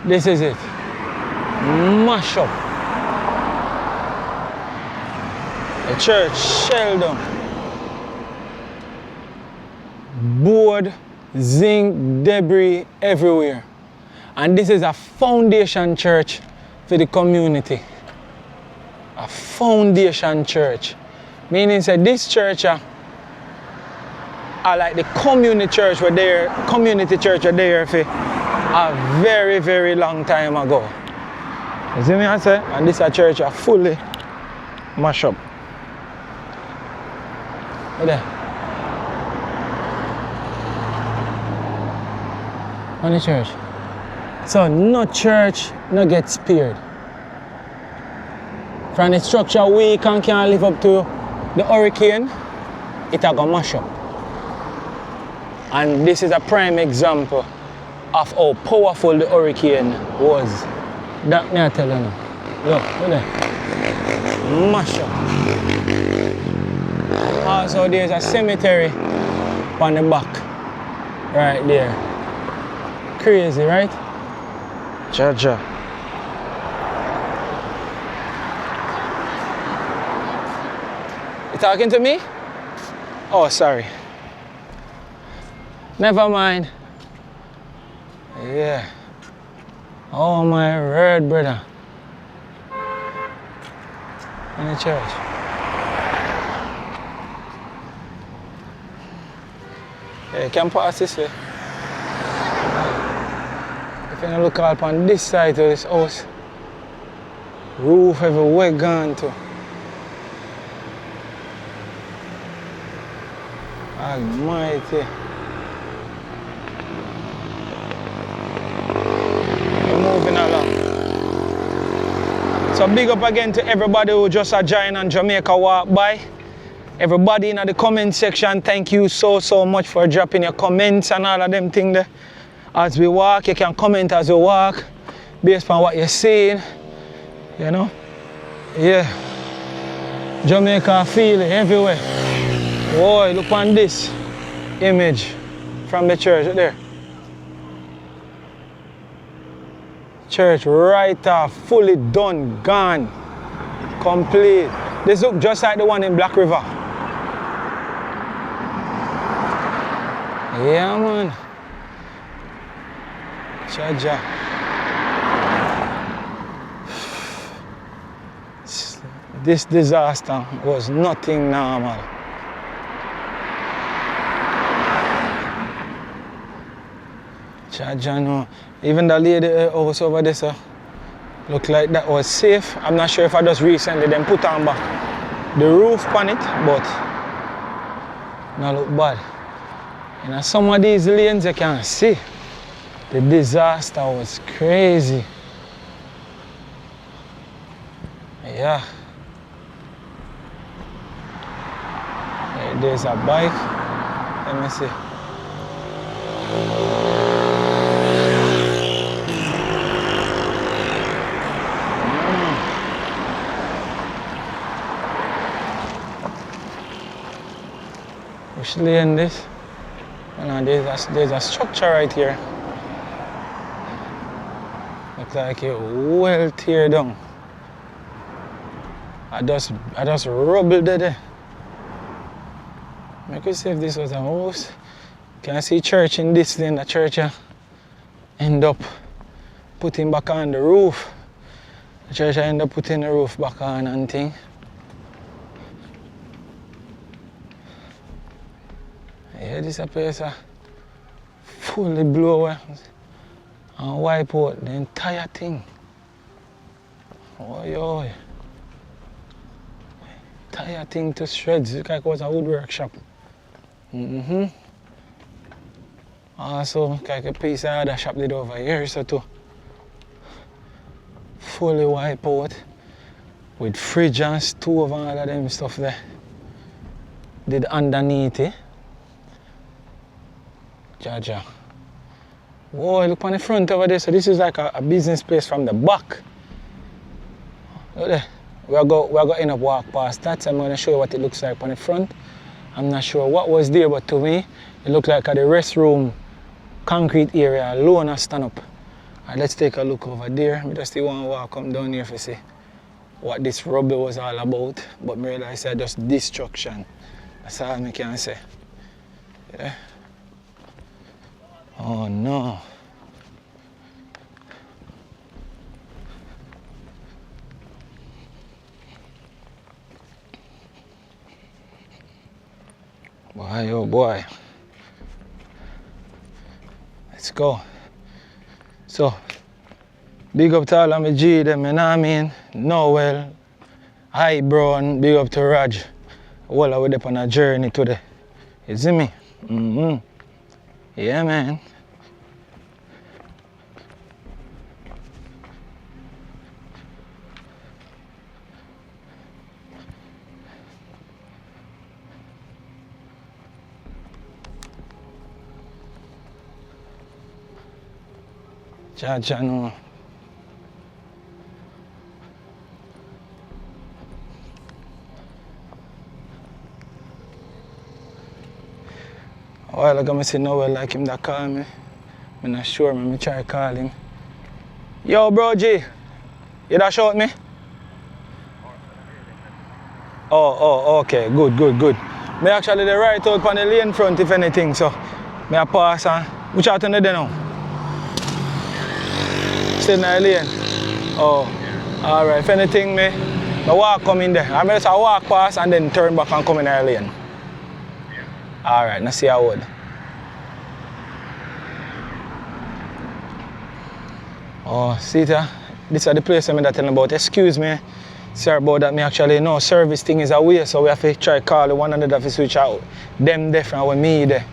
This is it. Mash up. The church shell down. Board, zinc, debris everywhere. And this is a foundation church for the community. A foundation church. Meaning that this church are like the community church were there for a very, very long time ago. You see me I say? And this church are fully mashed up. Right there. On the church. So no church no get spared. From the structure weak and can't live up to the hurricane, it a go mash up. And this is a prime example of how powerful the hurricane was. That me I tell you now. Look there. Mash up. Also there's a cemetery on the back. Right there. Crazy, right? Jaja. You talking to me? Oh, sorry. Never mind. Yeah. Oh my word, brother. In the church. Yeah, you can pass this way. If you look up on this side of this house, roof everywhere gone too. Almighty. We're moving along. So big up again to everybody who just joined on Jamaica Walk By. Everybody in the comment section, thank you so much for dropping your comments and all of them things there. As we walk, you can comment as we walk, based on what you're seeing, you know. Yeah. Jamaica feel it everywhere. Boy, look on this image from the church right there. Church right off, fully done, gone, complete. This look just like the one in Black River. Yeah, man. Jaja. This disaster was nothing normal. Jaja, no. Even the lady house over there, sir, looked like that was safe. I'm not sure if I just recently then put on back the roof on it, but not look bad. And in some of these lanes you can see the disaster was crazy. Yeah. There's a bike. Let me see. Which lane this? No, there's a structure right here. Looks like it well tear down. I just rubbled there. I could see if this was a house. Can I see church in this lane? The church end up putting back on the roof. The church end up putting the roof back on and thing. Yeah, this place fully blow away and wipe out the entire thing. Oi, oi. Entire thing to shreds. Look like it was a woodwork shop. Also, like a piece of other shop did over here, so too. Fully wipe out with fridge and stove and all of them stuff there. Did underneath it. Jaja. Whoa, look on the front over there. So this is like a business place from the back. Look there. We're going to end up walk past that. So I'm going to show you what it looks like on the front. I'm not sure what was there, but to me, it looked like the restroom concrete area alone has stand up. Right, let's take a look over there. I just want to walk come down here to see what this rubble was all about. But I realize it's just destruction. That's all I can say. Yeah. Oh no. Boy, oh boy. Let's go. So, big up to all of my G them, you know what I mean? Noel, Highbrow, and big up to Raj. All of them on a journey today. You see me? Yeah, man. Jaja, no. A while ago, I see Noel like him that call me. I'm not sure, I try call him. Yo, bro G, you that shout me? Oh, okay, good. Me actually the right out on the lane front if anything, so me a pass and which out on the day now? Still in the lane? Oh, alright, if anything me walk come in there. I just walk past and then turn back and come in the lane. Alright, now see how would. Oh, see there? This is the place I'm telling about. Excuse me, sir, about that me actually no service thing is away, so we have to try call one another to switch out. Them different with me there.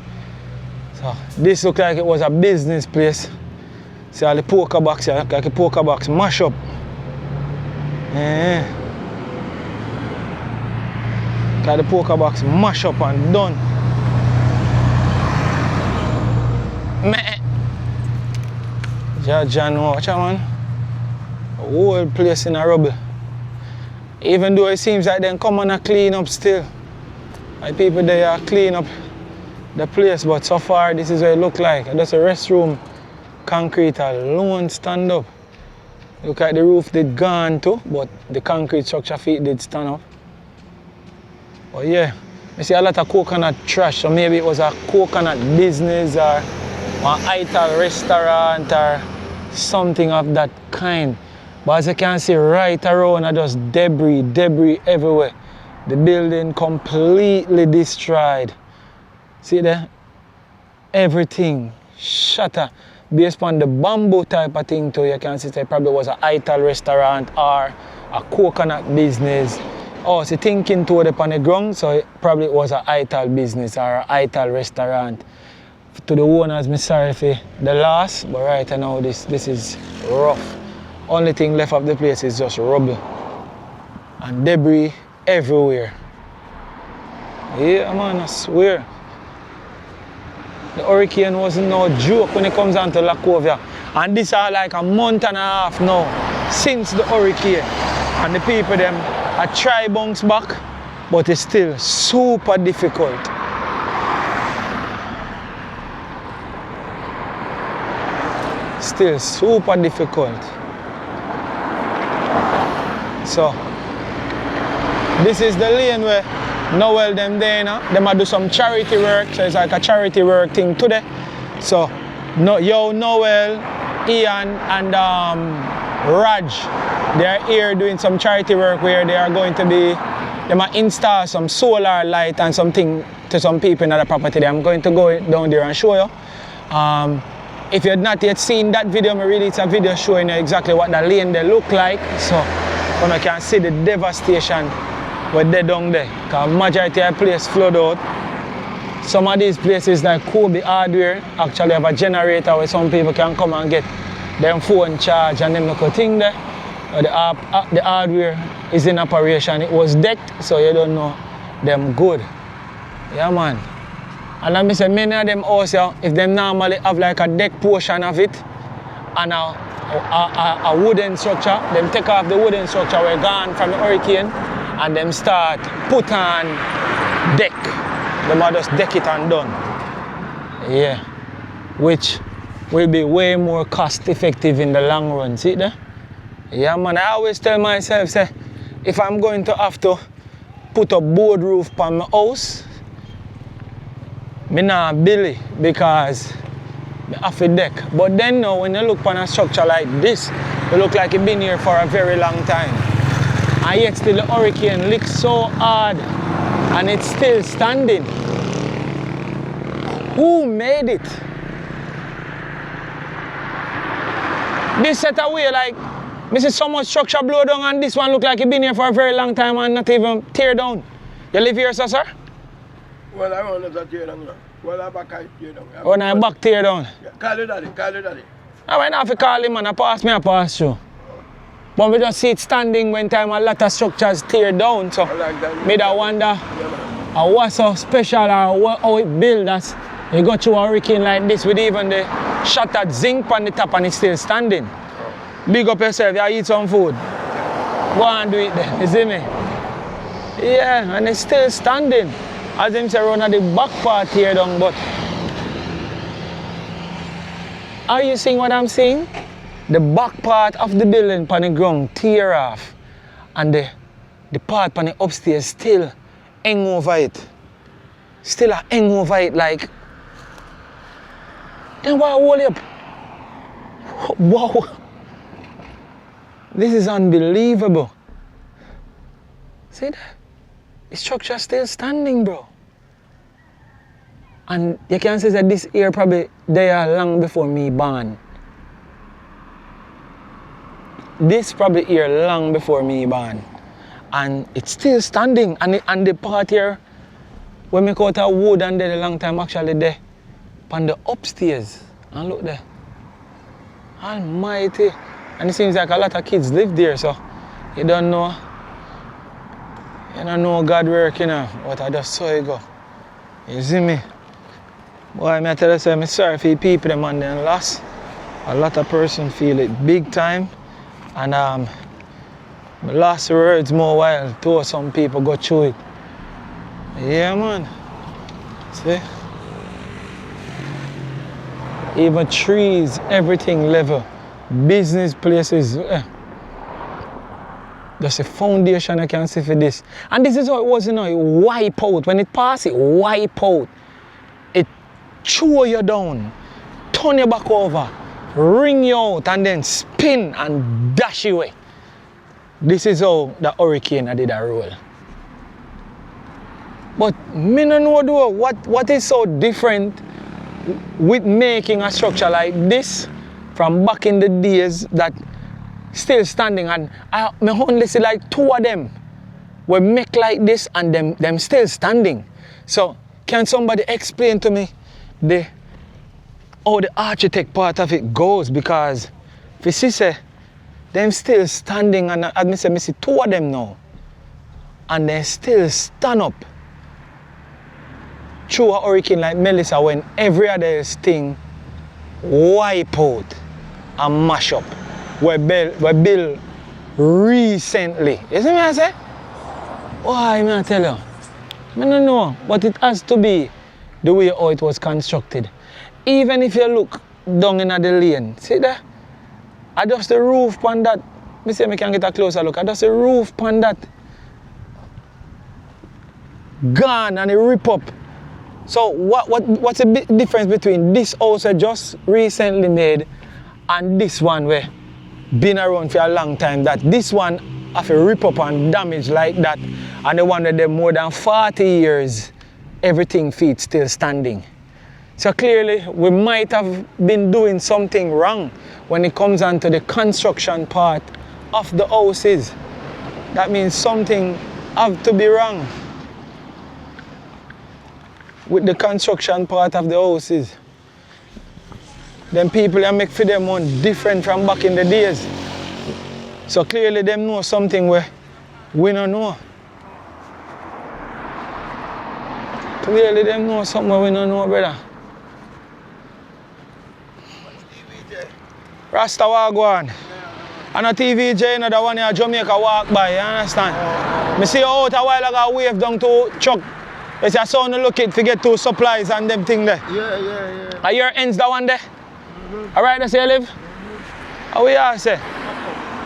So this look like it was a business place. See all the poker box here, like a poker box mash up. Yeah. Got the poker box mash up and done. Meh. Jaja no, watch out man. The whole place in a rubble. Even though it seems like they come and clean up still. Like people there clean up the place, but so far this is what it look like. That's a restroom, concrete alone stand up. Look like the roof did gone too, but the concrete structure feet did stand up. But yeah, I see a lot of coconut trash, so maybe it was a coconut business or an ital restaurant or something of that kind. But as you can see right around are just debris everywhere. The building completely destroyed. See there? Everything shatter. Based on the bamboo type of thing too, you can see it probably was an ital restaurant or a coconut business. Oh, see thinking toward upon the ground, so it probably was an ital business or an ital restaurant. To the owners, I'm sorry for the loss, but right now this is rough. Only thing left of the place is just rubble and debris everywhere. Yeah man, I swear. The hurricane wasn't no joke when it comes down to Lacovia. And this is like a month and a half now since the hurricane. And the people them are try bounce back, but it's still super difficult. Still super difficult. So this is the lane where Noel them there, them a do some charity work, so it's like a charity work thing today. So Noel, Ian and Raj, they are here doing some charity work where they are going to be, they might install some solar light and something to some people in the property. I'm going to go down there and show you. If you have not yet seen that video, it's a video showing you exactly what the lane they look like. So when you can see the devastation where they down there. Because majority of the place flood out. Some of these places like Kobe hardware actually have a generator where some people can come and get them phone charge and them little thing there. The hardware is in operation. It was decked, so you don't know them good. Yeah man. And I say many of them also, if they normally have like a deck portion of it and a wooden structure, them take off the wooden structure we're gone from the hurricane and them start put on deck. Them are just deck it and done. Yeah. Which will be way more cost effective in the long run. See there? Yeah man, I always tell myself, say, if I'm going to have to put a board roof on my house, me not Billy because I have a deck. But then now when you look on a structure like this, it look like it's been here for a very long time. And yet still the hurricane licks so hard and it's still standing. Who made it? This set away like, me see so much structure blow down and this one look like it's been here for a very long time and not even tear down. You live here, sir? Well, I want to tear down. Well, I'm back tear down. When I back tear down? Yeah, call your daddy, call your daddy. I went off to call him and I pass you. But we just see it standing when time a lot of structures tear down. So I like that. me that wonder what's so special or how it built us You go through a hurricane like this with even the shattered zinc on the top and it's still standing. Big up yourself, you eat some food. Go and do it then, you see me? Yeah, and it's still standing. As them say around at the back part here down, but are you seeing what I'm saying? The back part of the building on the ground tear off and the part on the upstairs still hang over it. Still hang over it like, then why hold up? Wow. This is unbelievable. See that? The structure still standing, bro. And you can say that this here probably there long before me born. This probably here long before me born. And it's still standing. And the part here, when we cut out wood and then a long time actually there, on the upstairs. And look there. Almighty. And it seems like a lot of kids live there, so you don't know. You don't know God work, you know, but I just saw it go. You see me? Boy, I tell you, I'm sorry for the people them and then lost. A lot of person feel it big time. And I lost the words more while too. Some people go through it. Yeah, man. See? Even trees, everything level. Business places. Just a foundation I can see for this. And this is how it was, you know, it wipe out. When it passes, it wipe out. It throw you down, turn you back over, ring you out, and then spin and dash you away. This is how the hurricane I did a roll. But me no know though, what is so different with making a structure like this from back in the days that still standing, and I only see like two of them will make like this and them still standing. So can somebody explain to me how the architect part of it goes? Because if you see say them still standing, and as I say, I see two of them now and they still stand up through a hurricane like Melissa when every other thing wipe out and mash up. We built recently. You see what I say? Why, I tell you? I don't know, but it has to be the way how it was constructed. Even if you look down in the lane, see that? I just the roof on that. Let me see if I can get a closer look. I just the roof on that. Gone and it rip up. So what's the difference between this house I just recently made and this one where been around for a long time, that this one have a rip up and damage like that, and the one that they more than 40 years, everything feet still standing. So clearly we might have been doing something wrong when it comes on to the construction part of the houses. That means something have to be wrong with the construction part of the houses. Them people that make for them one different from back in the days. So clearly them know something where we don't know. Clearly them know something where we don't know, brother. Rasta Wagwan. And a TVJ, another one here, Jamaica Walk By, you understand? Me see you out a while ago, wave down to truck. It's a son look it to get to supplies and them thing there. Yeah. Are your ends the one there? Alright, that's where you live? How we are, say?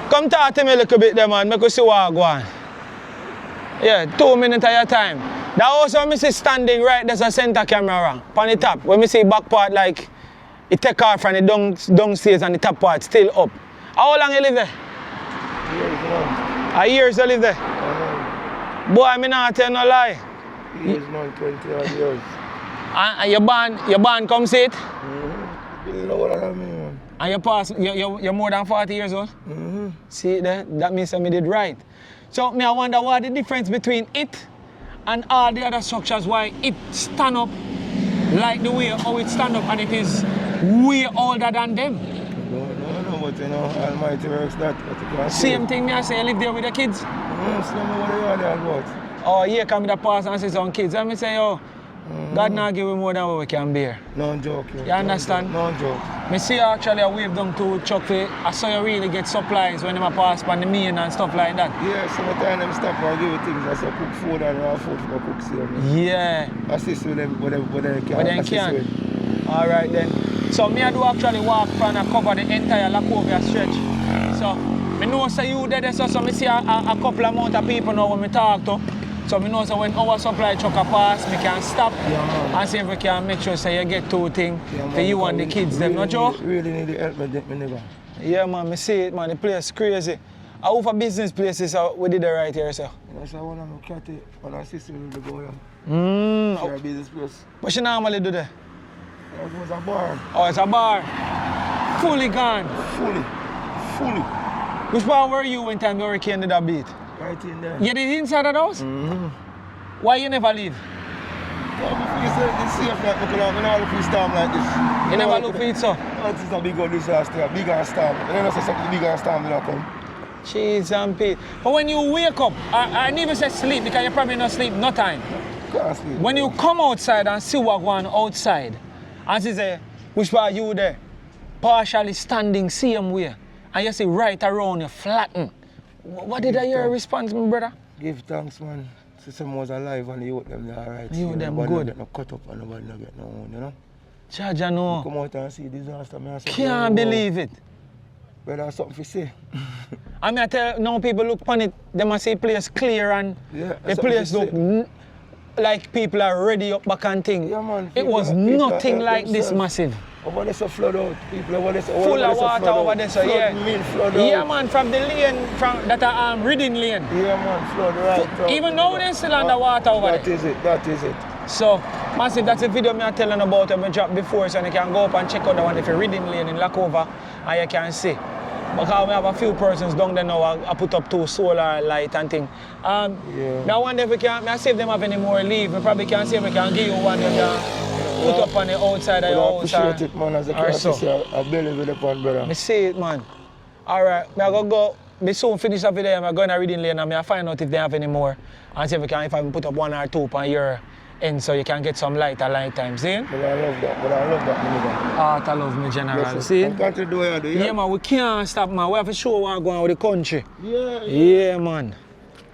Come talk to me a little bit there, man. Make us see what go on. Yeah, 2 minutes of your time. The house when me see standing right, there's a center camera on the top. When me see back part like it take off from the downstairs and the top part still up. How long you live there? A years you live there? Boy, I not tell no lie. Years, man, 20 odd years. And your band come see it? You know what I mean, man. And you're more than 40 years old? See, that means I did right. So I wonder what the difference between it and all the other structures, why it stand up like the way how it stand up and it is way older than them. No, but you know, Almighty works that. Same thing I say, I live there with the kids. What are you about? Oh, here come the pass and say some kids. And I say, yo, God not give we more than what we can bear. No joke. You understand? No joke. Me see actually a wave down to Chuck for I saw you really get supplies when them pass by the main and stuff like that. Yeah, sometimes them stop and give you things. I say cook food and raw food for cook same. Yeah. Assist with them, whatever they can. But then can. Alright then. So me I do actually walk from and cover the entire Lacovia stretch. So me know say you there so me see a couple amount of people now when me talk to. So I know so when our supply truck pass, we can stop and see if we can make sure say you get two things for you and the kids. Them, not Joe? Really need the help with them, nigga. Yeah, man, I see it, man. The place crazy. How for business places we did it right here, sir? That's one of my cat, one of my sister will go here. Oh. Business place. What she normally do there? It was a bar. Oh, it's a bar. Fully gone. Fully. Which part were you when time the hurricane did that beat? Right in there. You did inside of the house? Why you never leave? It's safe like looking out. We don't look for a storm like this. You never look for it, sir? No, this is a big old disaster, a bigger storm. And then I say something bigger storm will come. Jeez and Pete. But when you wake up, I never say sleep because you probably not sleep no time. Can't sleep. When you come outside and see what going outside, and she say, which part you there? Partially standing same way. And you see right around you, flatten. What did I hear a response, my brother? Give thanks, man. System was alive and the youth them they alright. You them nobody good. Get no cut up and nobody no get no own, you know? Charger no. Come out and see disaster. Can't believe it. But that's something to say. I mean, I tell now people look on it, they must say place clear and the place look like people are ready up back and thing. Yeah, man. It was nothing like this massive. Over there, so flood out. People over there, full of water over there, so yeah. Flood yeah, out. man, from the lane, from that reading lane. Yeah, man, flood right. Even now, they're still under water over there. That is it. So, massive, that's a video me telling about when I dropped before, so you can go up and check out the one if you're reading lane in Lacovia, and you can see. Because we have a few persons down there now, I put up 2 solar light and thing. I wonder if we can, I see if them have any more leave. We probably can see if we can give you one you can put up on the outside of your house. I appreciate it, man, as a class, I believe in the pan, brother. I see it, man. Alright, I'm going to go, I soon finish the video, I'm going to reading lane and I find out if they have any more. And see if I can put up 1 or 2 on your end so you can get some light at night time, see? But I love that, nigga. Art, I love me, general, yes, see? Country do what you do, yeah, man, we can't stop, man. We have to show what's going on with the country. Yeah, man.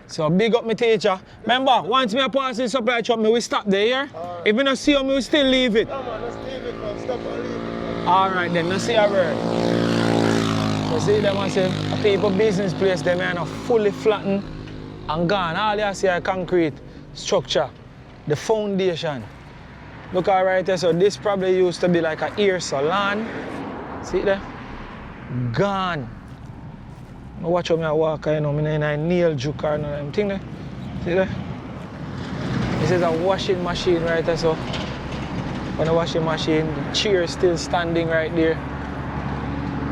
So big up my teacher. Remember, once me pass the supply truck, me we stop there, yeah? If you don't see you, me we still leave it. No, man, let's leave it, man. Stop and leave it. Alright then, let's see a word. You see them, I say, a people business place, them are fully flattened and gone. All you see are concrete structure, the foundation. Look right there, so this probably used to be like a ear salon. See there? Gone. I watch how I walk, you know, I'm in a nail juke or no thing there. See there? This is a washing machine right there, so. On the washing machine, the chair is still standing right there.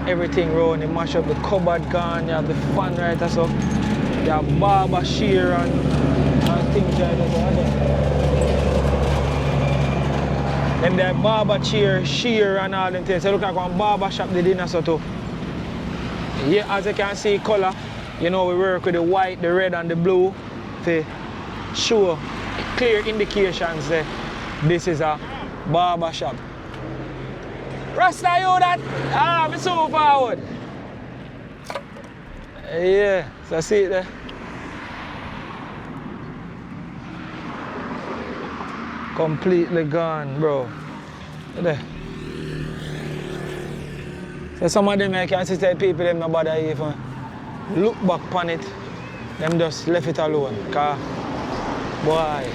Everything round, you mash up the cupboard gone, you have the fan right there, so. You have barber shear and things like that. Then the barber chair, shear and all them things. So look like one barber shop they did so too. Yeah, as you can see color, you know we work with the white, the red and the blue to show clear indications that this is a barber shop. Rasta you that? I'm so forward. Yeah, so see it there. Completely gone, bro. There. So some of them I can see that people them no bother even look back on it. Them just left it alone. Cause boy.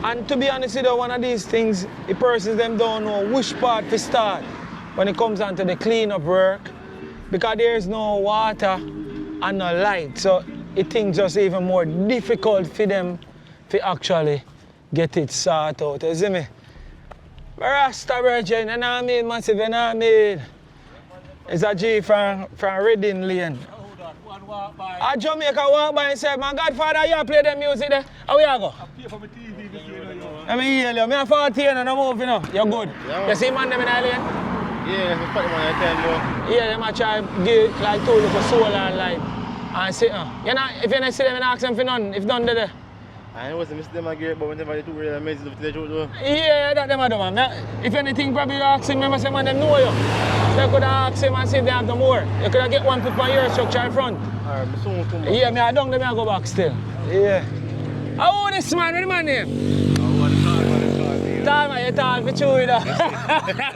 And to be honest with you, one of these things, the persons them don't know which part to start when it comes down to the cleanup work. Because there's no water and no light. So it things just even more difficult for them to actually get it sorted out. You see me? Rasta Virgin, you know what I mean, massive, you know what I mean? It's a G from Reading Lane. A Jamaica Walk By and say, my Godfather, you play the music there. How you go? I pay for my TV this year, you know. Let me hear you. I'm 14 and I'm moving, you know. You're good. Yeah. You see man them in the lane? Yeah, I'm putting my time, Yeah, they might try to give like 2 little solar light. And say, you know, if you don't see them, you ask them for none. If none, they're there. I know what's the mistake I get, but whenever they do really amazing to the joke. Yeah, that them I do, man. If anything, probably you ask him, remember, say, man, them know you. So you could have asked him and see if they have no more. You could have get one put on your structure in front. Alright, I soon come back. Yeah, me I don't let me go back still. Yeah. How old this man? What the man name? Time, man, you talk for true, you know.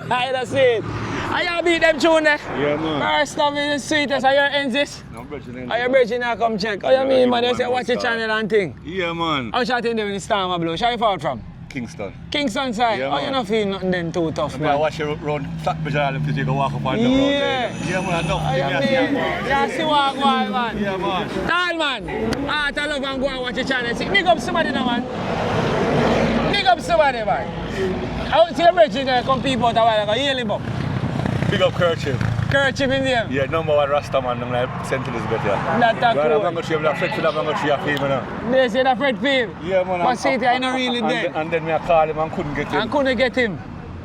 That's it. Are you beat them tune there? Yeah, man. First time is the sweetest. Are you ends this? No, bridging. Are you bridging now come check? How you mean, man? You say watch the channel and thing. Yeah, man. How shot in there when the storm a blow? Where you fall from? Kingston. Kingston side? Yeah, Oh, you man. don't feel nothing then too tough, I man. watch you run Flatbridge Island because you can walk up on the road. Yeah. Yeah, man, no. How you mean? Yeah, see what go on, man. Yeah, man. Tall man. Heart I love and go and watch the channel. See, big up somebody now, man. Big up somebody, man. I see your virgin there come people out a while ago. Heal him up. Big up Kerchief. Kerchief in there. Yeah, number one Rasta man, I'm like St. Elizabeth, yeah. That's a I'm cool. going to show you that Fred Phil, I'm going to show you a film now. They say that Fred Phil. Yeah, man. But see it, I not really dead. And then me I call him and couldn't get him. I couldn't get him.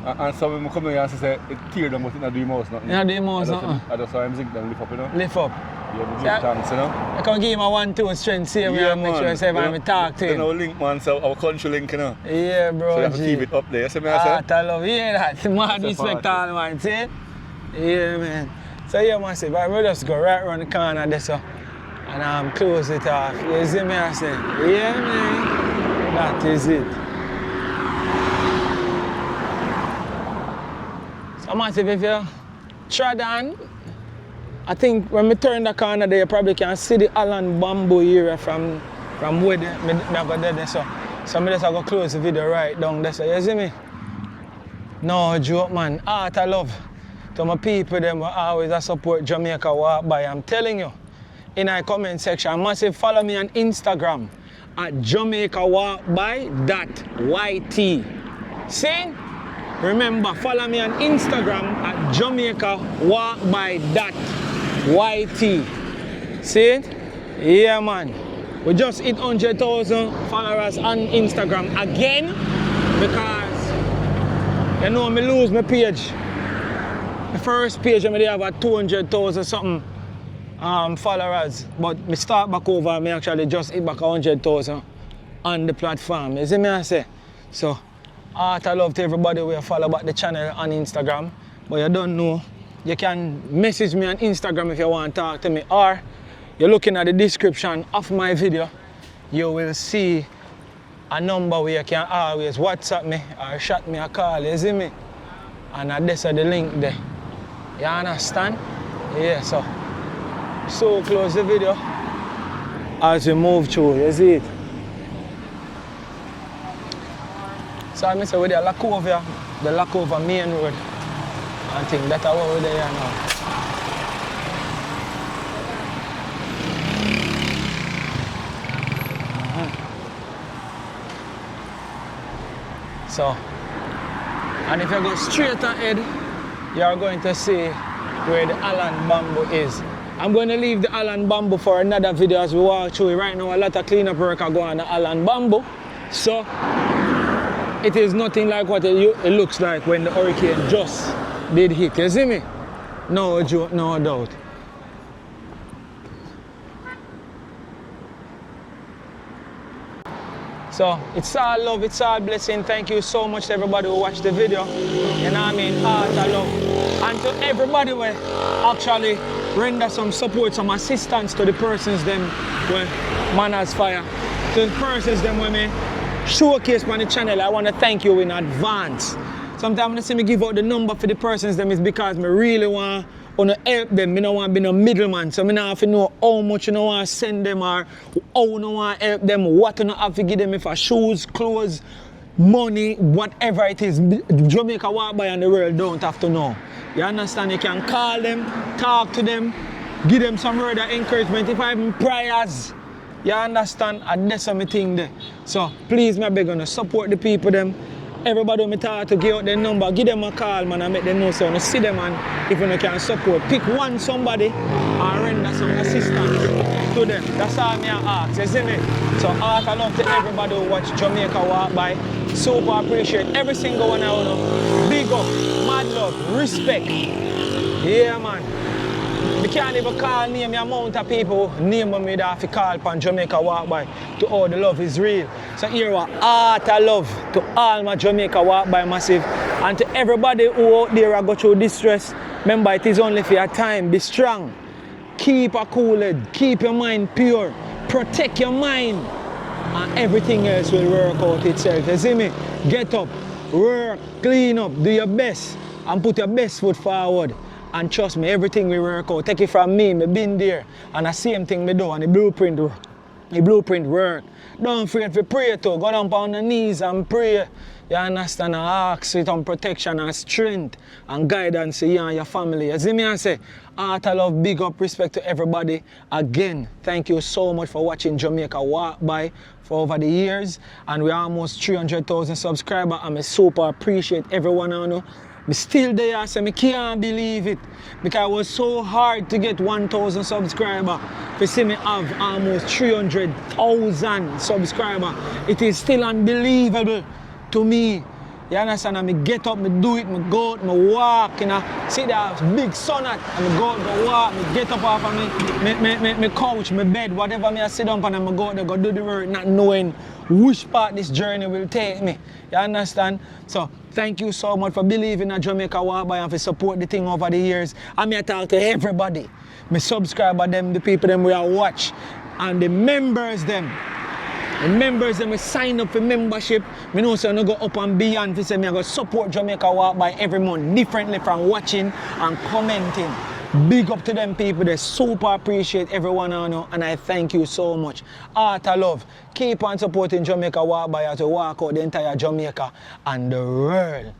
And so when I come here and say, it tear them, but it not do most nothing. You not do most nothing. I just saw him zinc them lift up, you know. Lift up. Yeah, but give thanks, you know. I can give him a 1-2 strength, see him and make sure I say I talk to You him. know, link, man, so our country link, you know. Yeah, bro. So you have to keep it up there, you see me, I say? I love you, hear that. Mad respect all, man, see? Yeah, man. So, yeah, man, say, but we'll just go right around the corner there, so, and close it off. You see me, I say? Yeah, man. That is it. So, massive, if you trod on, I think when we turn the corner there, you probably can see the Allen Bamboo area from where I go there. So I just go close the video right down there. So you see me? No joke, man. Heart I love. To my people, them will always support Jamaica Walk By. I'm telling you, in our comment section, massive follow me on Instagram at Jamaica Walk By.yt. See? Remember, follow me on Instagram at Jamaica Walk By.yt. See it? Yeah, man. We just hit 100,000 followers on Instagram again because, you know, me lose my page. The first page, I have a 200,000 something followers, but me start back over and me actually just hit back 100,000 on the platform. You see me I say? So, I love to everybody who follow back the channel on Instagram, but you don't know, you can message me on Instagram if you want to talk to me, or you're looking at the description of my video, you will see a number where you can always WhatsApp me or shot me a call, you see me? And that's the link there. You understand? Yeah, so close the video as we move through, you see it? So I say we're there, Lacovia, the Lacovia Main Road. I think that's what we're there now. So, and if you go straight ahead, you're going to see where the Allen Bamboo is. I'm going to leave the Allen Bamboo for another video as we walk through it. Right now, a lot of cleanup work are going on the Allen Bamboo. So, it is nothing like what it looks like when the hurricane just did hit. You see me? No joke, no doubt. So, it's all love, it's all blessing. Thank you so much to everybody who watched the video. You know what I mean? Heart of love. And to everybody who actually render some support, some assistance to the persons them where Manners Fire. To the persons them where me showcase on the channel, I want to thank you in advance. Sometimes when I see me give out the number for the persons them is because me really want to help them. I don't want to be no middleman. So I don't have to know how much you don't want to send them or how you don't want to help them, what you don't have to give them if for shoes, clothes, money, whatever it is. Jamaica Walk By and the world don't have to know. You understand? You can call them, talk to them, give them some word of encouragement. If I have prayers, you understand? And that's my thing there. So please, I beg you to support the people them. Everybody who me talk to give out their number, give them a call, man, and make them know so you see them, and if you can support, pick one somebody and render some assistance to them. That's all me ask, you see me? So I love to everybody who watch Jamaica Walk By. Super appreciate every single one of you. Big up, mad love, respect. Yeah, man. We can't even call name the amount of people name me that I call upon Jamaica Walk By to all the love is real. So here what heart of love to all my Jamaica Walk By massive and to everybody who out there go through distress. Remember, it is only for your time. Be strong. Keep a cool head. Keep your mind pure. Protect your mind. And everything else will work out itself. You see me? Get up, work, clean up, do your best, and put your best foot forward. And trust me, everything will work out. Take it from me, me been there. And the same thing me do, and the blueprint work. Don't afraid to pray too. Go down on the knees and pray. You understand? And ask it on protection and strength and guidance to you and your family. You see me? I say, heart of love, big up, respect to everybody. Again, thank you so much for watching Jamaica Walk By for over the years. And we're almost 300,000 subscribers. And I super appreciate everyone on you. I'm still there, so I can't believe it. Because it was so hard to get 1,000 subscribers. To see me have almost 300,000 subscribers. It is still unbelievable to me. You understand? I get up, I do it, I go out, I walk, you know. See that big sun out, and I go out, I walk, I get up off of my couch, my bed, whatever I sit down and I go out there, go do the work, not knowing which part this journey will take me. You understand? So thank you so much for believing in Jamaica Walk By and for support the thing over the years. And I talk to everybody. My subscriber them, the people them we are watch, and the members them. The members them sign up for membership. I know so I go up and beyond to say me I go support Jamaica Walk By every month differently from watching and commenting. Big up to them people, they super appreciate everyone I know, and I thank you so much. Heart of love, keep on supporting Jamaica Walk By as we walk out the entire Jamaica and the world.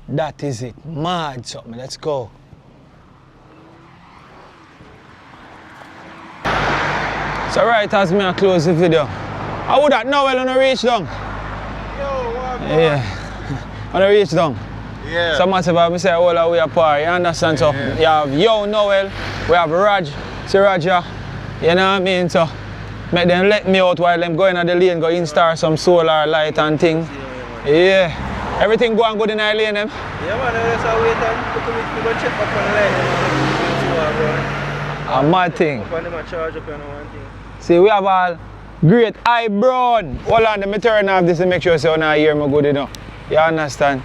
That is it. Mad something. Let's go. So right as me I close the video. I would have Noel on reach down. Yo, what? Yeah. On reach down. Yeah. So massive I say all the way apart, you understand? So you have Yo Noel, we have Raj, see Raja, you know what I mean? So make them let me out while them going on the lane, go install some solar light and thing. Yeah. Everything going good in our lane them? Yeah man, let's wait and put them go check up on the light. A mad thing. Up on them and charge up on one thing. See we have all great eye brown. Hold on, let me turn off this to make sure so now hear me good enough. You understand?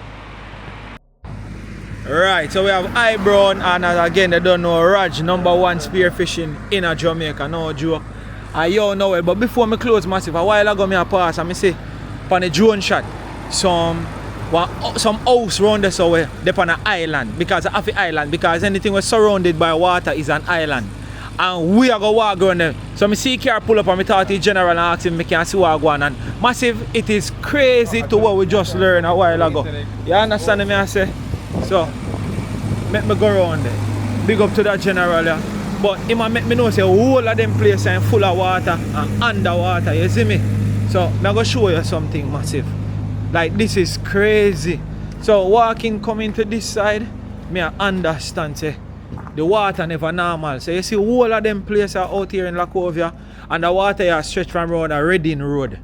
Right, so we have Eyebrown and again they don't know Raj, #1 spearfishing in a Jamaica, no joke. And Yo Noel, but before me close massive, a while ago me a pass and me see on a drone shot some house round there so we they're on an island because of the island because anything was surrounded by water is an island. And we are going to walk around there. So I see car pull up and I thought the general and ask him if I can see what going on. And massive, it is crazy to what we just learned a while ago. You understand me I say? So, make me go around there. Big up to that general, yeah. But he might make me know say all of them places are full of water and underwater, you see me? So, I'm going to show you something massive. Like, this is crazy. So, walking coming to this side, me I understand say, the water never normal. So, you see all of them places are out here in Lacovia and the water is stretched from around a Reading Road.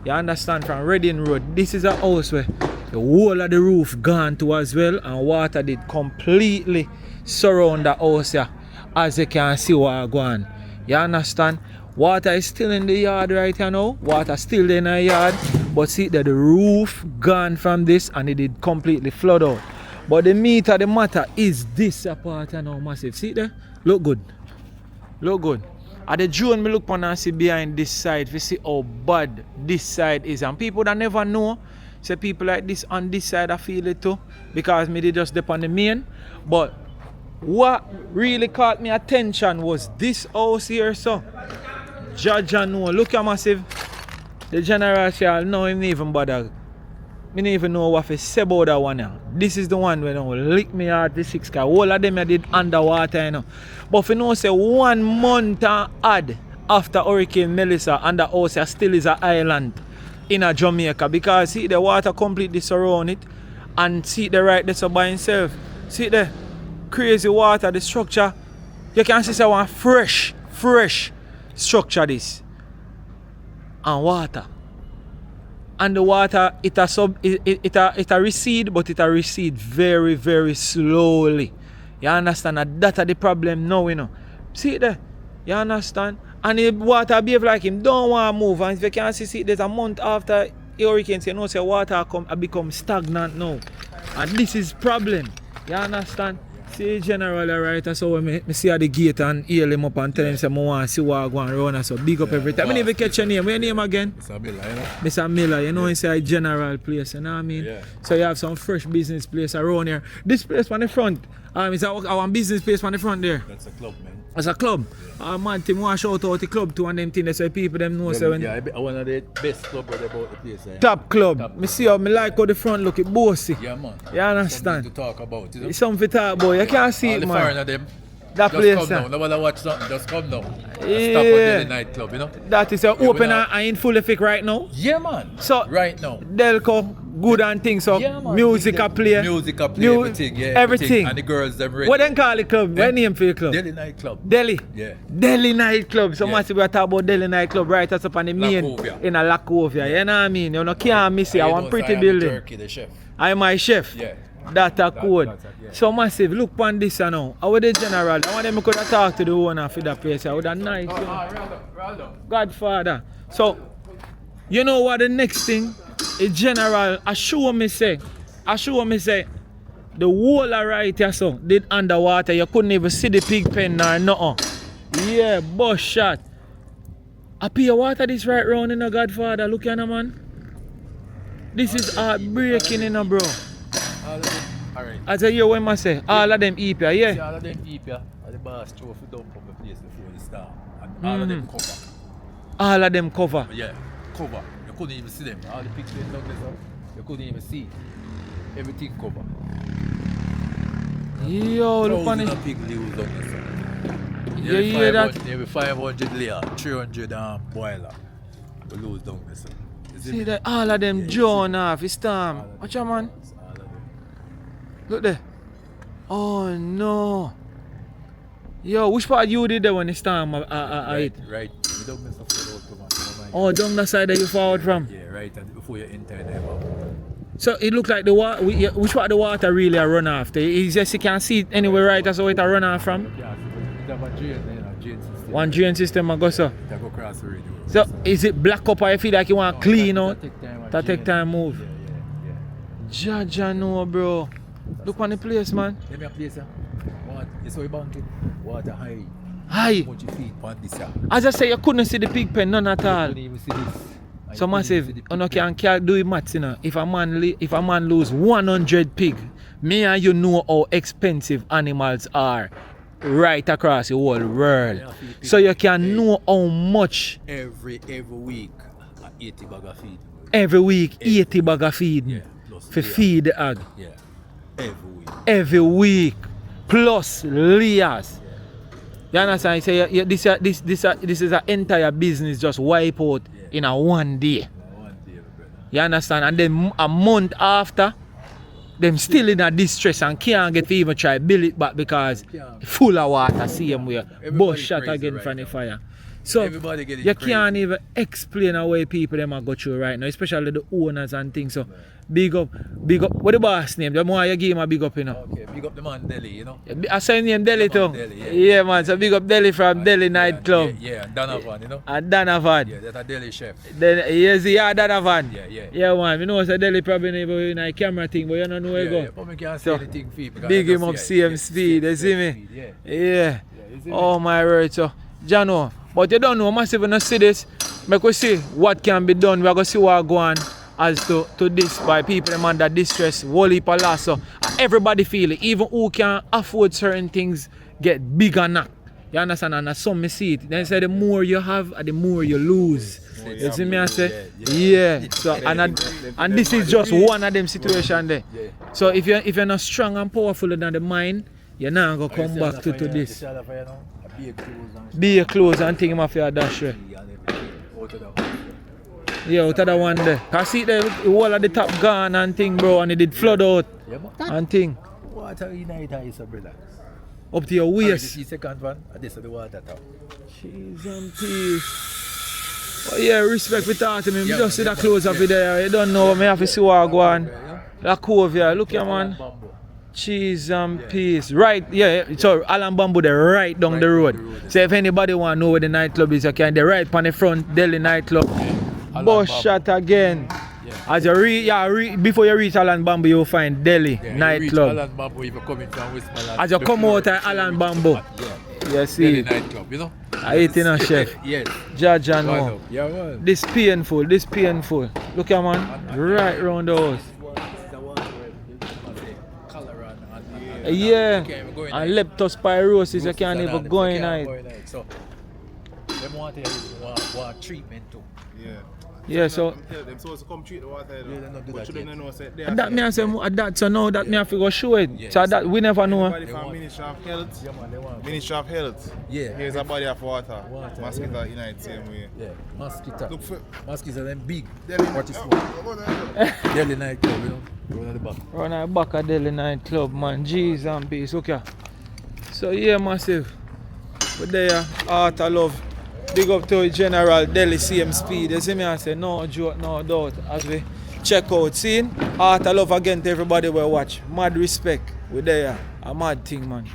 You understand? From Reading Road. This is a house where the whole of the roof gone to as well and water did completely surround the house here. As you can see what going on. You understand? Water is still in the yard right here now. Water still in the yard. But see that the roof gone from this and it did completely flood out. But the meat of the matter is this part here now massive. See there? Look good. Look good. At the drone me look on and see behind this side. We see how bad this side is. And people that never know. Say people like this on this side I feel it too because me did just dip on the main. But what really caught me attention was this house here so. Judge and know. Look how massive. The general shall know him even bother. Me don't even know what to say about that one now. This is the one where now lick me hard the 6 car. All of them I did underwater you know. But if you know say 1 month and add after Hurricane Melissa and the house still is an island in a Jamaica because see the water completely surround it and see the right there so by himself. See the crazy water, the structure. You can see one fresh structure this. And water. And the water it a recede but it a recede very very slowly. You understand? That's the problem now you know. See there. You understand? And the water behave like him, don't want to move. And if you can see, there's a month after hurricane, so you know, say water become stagnant now. And this is problem. You understand? See general right, so when me see at the gate and hail him up and tell him say I want to see what going on, so big up every time. I never catch your name. What's your name again? Mr. Miller, you know? Mr. Miller, you know inside general place, you know what I mean? Yeah. So you have some fresh business place around here. This place on the front, is our business place on the front there. That's a club, man. It's a club. Man, Tim want to shout out the club to and them things so people them know. So when One of the best club about the place. top club. Me see how me like how the front look, it bossy. Yeah, man. You understand? Something to talk about. You know? It's something to talk about. You can't see All it, the man. foreigner them. That Just place, come sir. down. Nobody watch something. Just come down. Yeah. Stop at the nightclub, you know? That is open and in full effect right now. Yeah, man. So right now. Delco, good and things. So Yeah, man. music a play. Music a play, everything. Yeah, everything. And the girls them ready. What them call the club? What name for the club? Delhi nightclub. Delhi. Yeah. Delhi nightclub. So Yeah. much we are talking about Delhi nightclub right that's up on the main Lacovia. in a Lacovia. You know what I mean? You know, can't miss it. I want pretty building. Turkey, the chef. I am my chef. Yeah. That a code. yeah. So massive. Look on this now. I was the general. I want them could have talked to the owner for that place. I would have nice. You know. Godfather. So you know what the next thing? A general assure me say the whole right here so did underwater. You couldn't even see the pig pen or nothing. Yeah, bus shot. I pay water this right round in a Godfather. Look at man. This is heartbreaking in a bro. All of them. Alright. As I hear when I say, all of them eat here, See, yeah. all of them keep ya. And the boss throw for dump on the place before the storm. And all of them cover. All of them cover. Yeah, cover. You couldn't even see them. All the pigs went down there, so you couldn't even see. Everything cover. Yo, look on Thousands it. of pigs lose down there, so. You hear that? There be 500 layer, 300 boiler. We lose down there, so. You See me? that all of them Yeah, drawn off, it's storm. All of Watch them. out, man. All of them. Look there. Oh no. Yo, which part you did there when the storm hit? Right. You don't mess up the road, come on. Oh, down the side that you forward from. Yeah, right. And before you enter there. So it looked like the water, which part the water really a run off? It's just you can see it anywhere right, that's where it a run off from. Yeah, so it have a drain there, a drain system. One drain system I go so. That go across the road. So is it black up or you feel like you want to clean out? That That take time move. Yeah. Jaja no bro. Look on the place man. Let me a place, water. You saw your banking? Water high. Hi. Much feet on this. As I say, you couldn't see the pig pen none at all. You couldn't even see this. So massive, you know, can't do it maths, you know. If a man lose 100 pig, me and you know how expensive animals are right across the whole world. So you can know how much Every week, 80 bag of feed. every week 80 bag of feed Yeah. Plus for layer. feed the hog. Yeah. Every week. Every week plus layers. You understand? So this is an entire business just wipe out in a one day. One day, brother. You understand? And then a month after, them still in a distress and can't get to even try build it back because full of water, same way. Bus shot crazy again right from the now. fire. So Everybody getting you crazy. can't even explain the way people them are go through right now, especially the owners and things. So big up. What the boss name? The more you give him a big up, you know. Okay, big up the man Delhi, you know. I say name Delhi Big too. up Delhi, yeah. Yeah man, so big up Delhi from Delhi Nightclub. Yeah, and Donovan, you know. And Donovan. Yeah, that's a Delhi chef. Then yes, yeah, Donovan. Yeah. Yeah man, you know it's a Delhi probably never in a camera thing, but you don't know where you go. Yeah, but me can't So, say anything for you because Big I him just up see it. CM Speed, you see me? Yeah. Yeah. you see me? Oh my word, so Jano. But you don't know, massive when you see this, make we see what can be done. We're going to see what go on as to this by people them under distress, whole heap of loss. So everybody feel it. Even who can afford certain things get bigger knock. You understand? And as some me see it. Then say the more you have, the more you lose. You see me I say? Yeah. So and this is just one of them situation there. So if you're not strong and powerful than the mind, you're not gonna come back to this. Be your clothes and think him off your dash way. Yeah, out of the one there. Cause see the whole of the top gone and thing, bro, and it did flood out and thing. Water in it is a brother. Up to your waist. The second one, and this is the water top. Cheese and peace. But yeah, respect for talking to me. Yeah, Just see man, the clothes up there. You don't know, me have to see what go on. Lacovia, look here man. Bamboo. Cheese and peace. Right, yeah. So Alan Bamboo, they're right down the road. So if anybody want to know where the nightclub is, you can. They're right on the front, Delhi nightclub. Bus shot again. As you before you reach Alan Bamboo, you'll find Delhi nightclub. Alan Bamboo, if you're coming from Westmoreland. As you come out of Alan Bamboo. You see. Delhi nightclub, you know? I eat in a chef. Yes. Jaja no. Yeah, man. This painful. Look here, man. Right round the house. Yeah. And leptospirosis, you can't even go in it. So, them want treatment too. Yeah. Yeah, so Them supposed to come treat the water. Yeah, they not do But that shouldn't yet. they know say they and that me I say that so now that me have to go show it. Yeah, So that we never know. Everybody from Ministry of Health. Yeah, man, they want. Ministry of Health. Yeah. Here's a body of water. Water, Mosquito unite same way. Yeah, mosquito. Look for Mosquitoes are them big. Delhi. 40 small. Delhi nightclub, you know? Run at the back. Run at back of Delhi nightclub, man. Jeez and peace. Okay. So yeah, massive. But there, Art of Love. Big up to General Delhi CM Speed. You see me I say no joke, no doubt. As we check out scene. Art of Love again to everybody we watch. Mad respect. We there. A mad thing, man.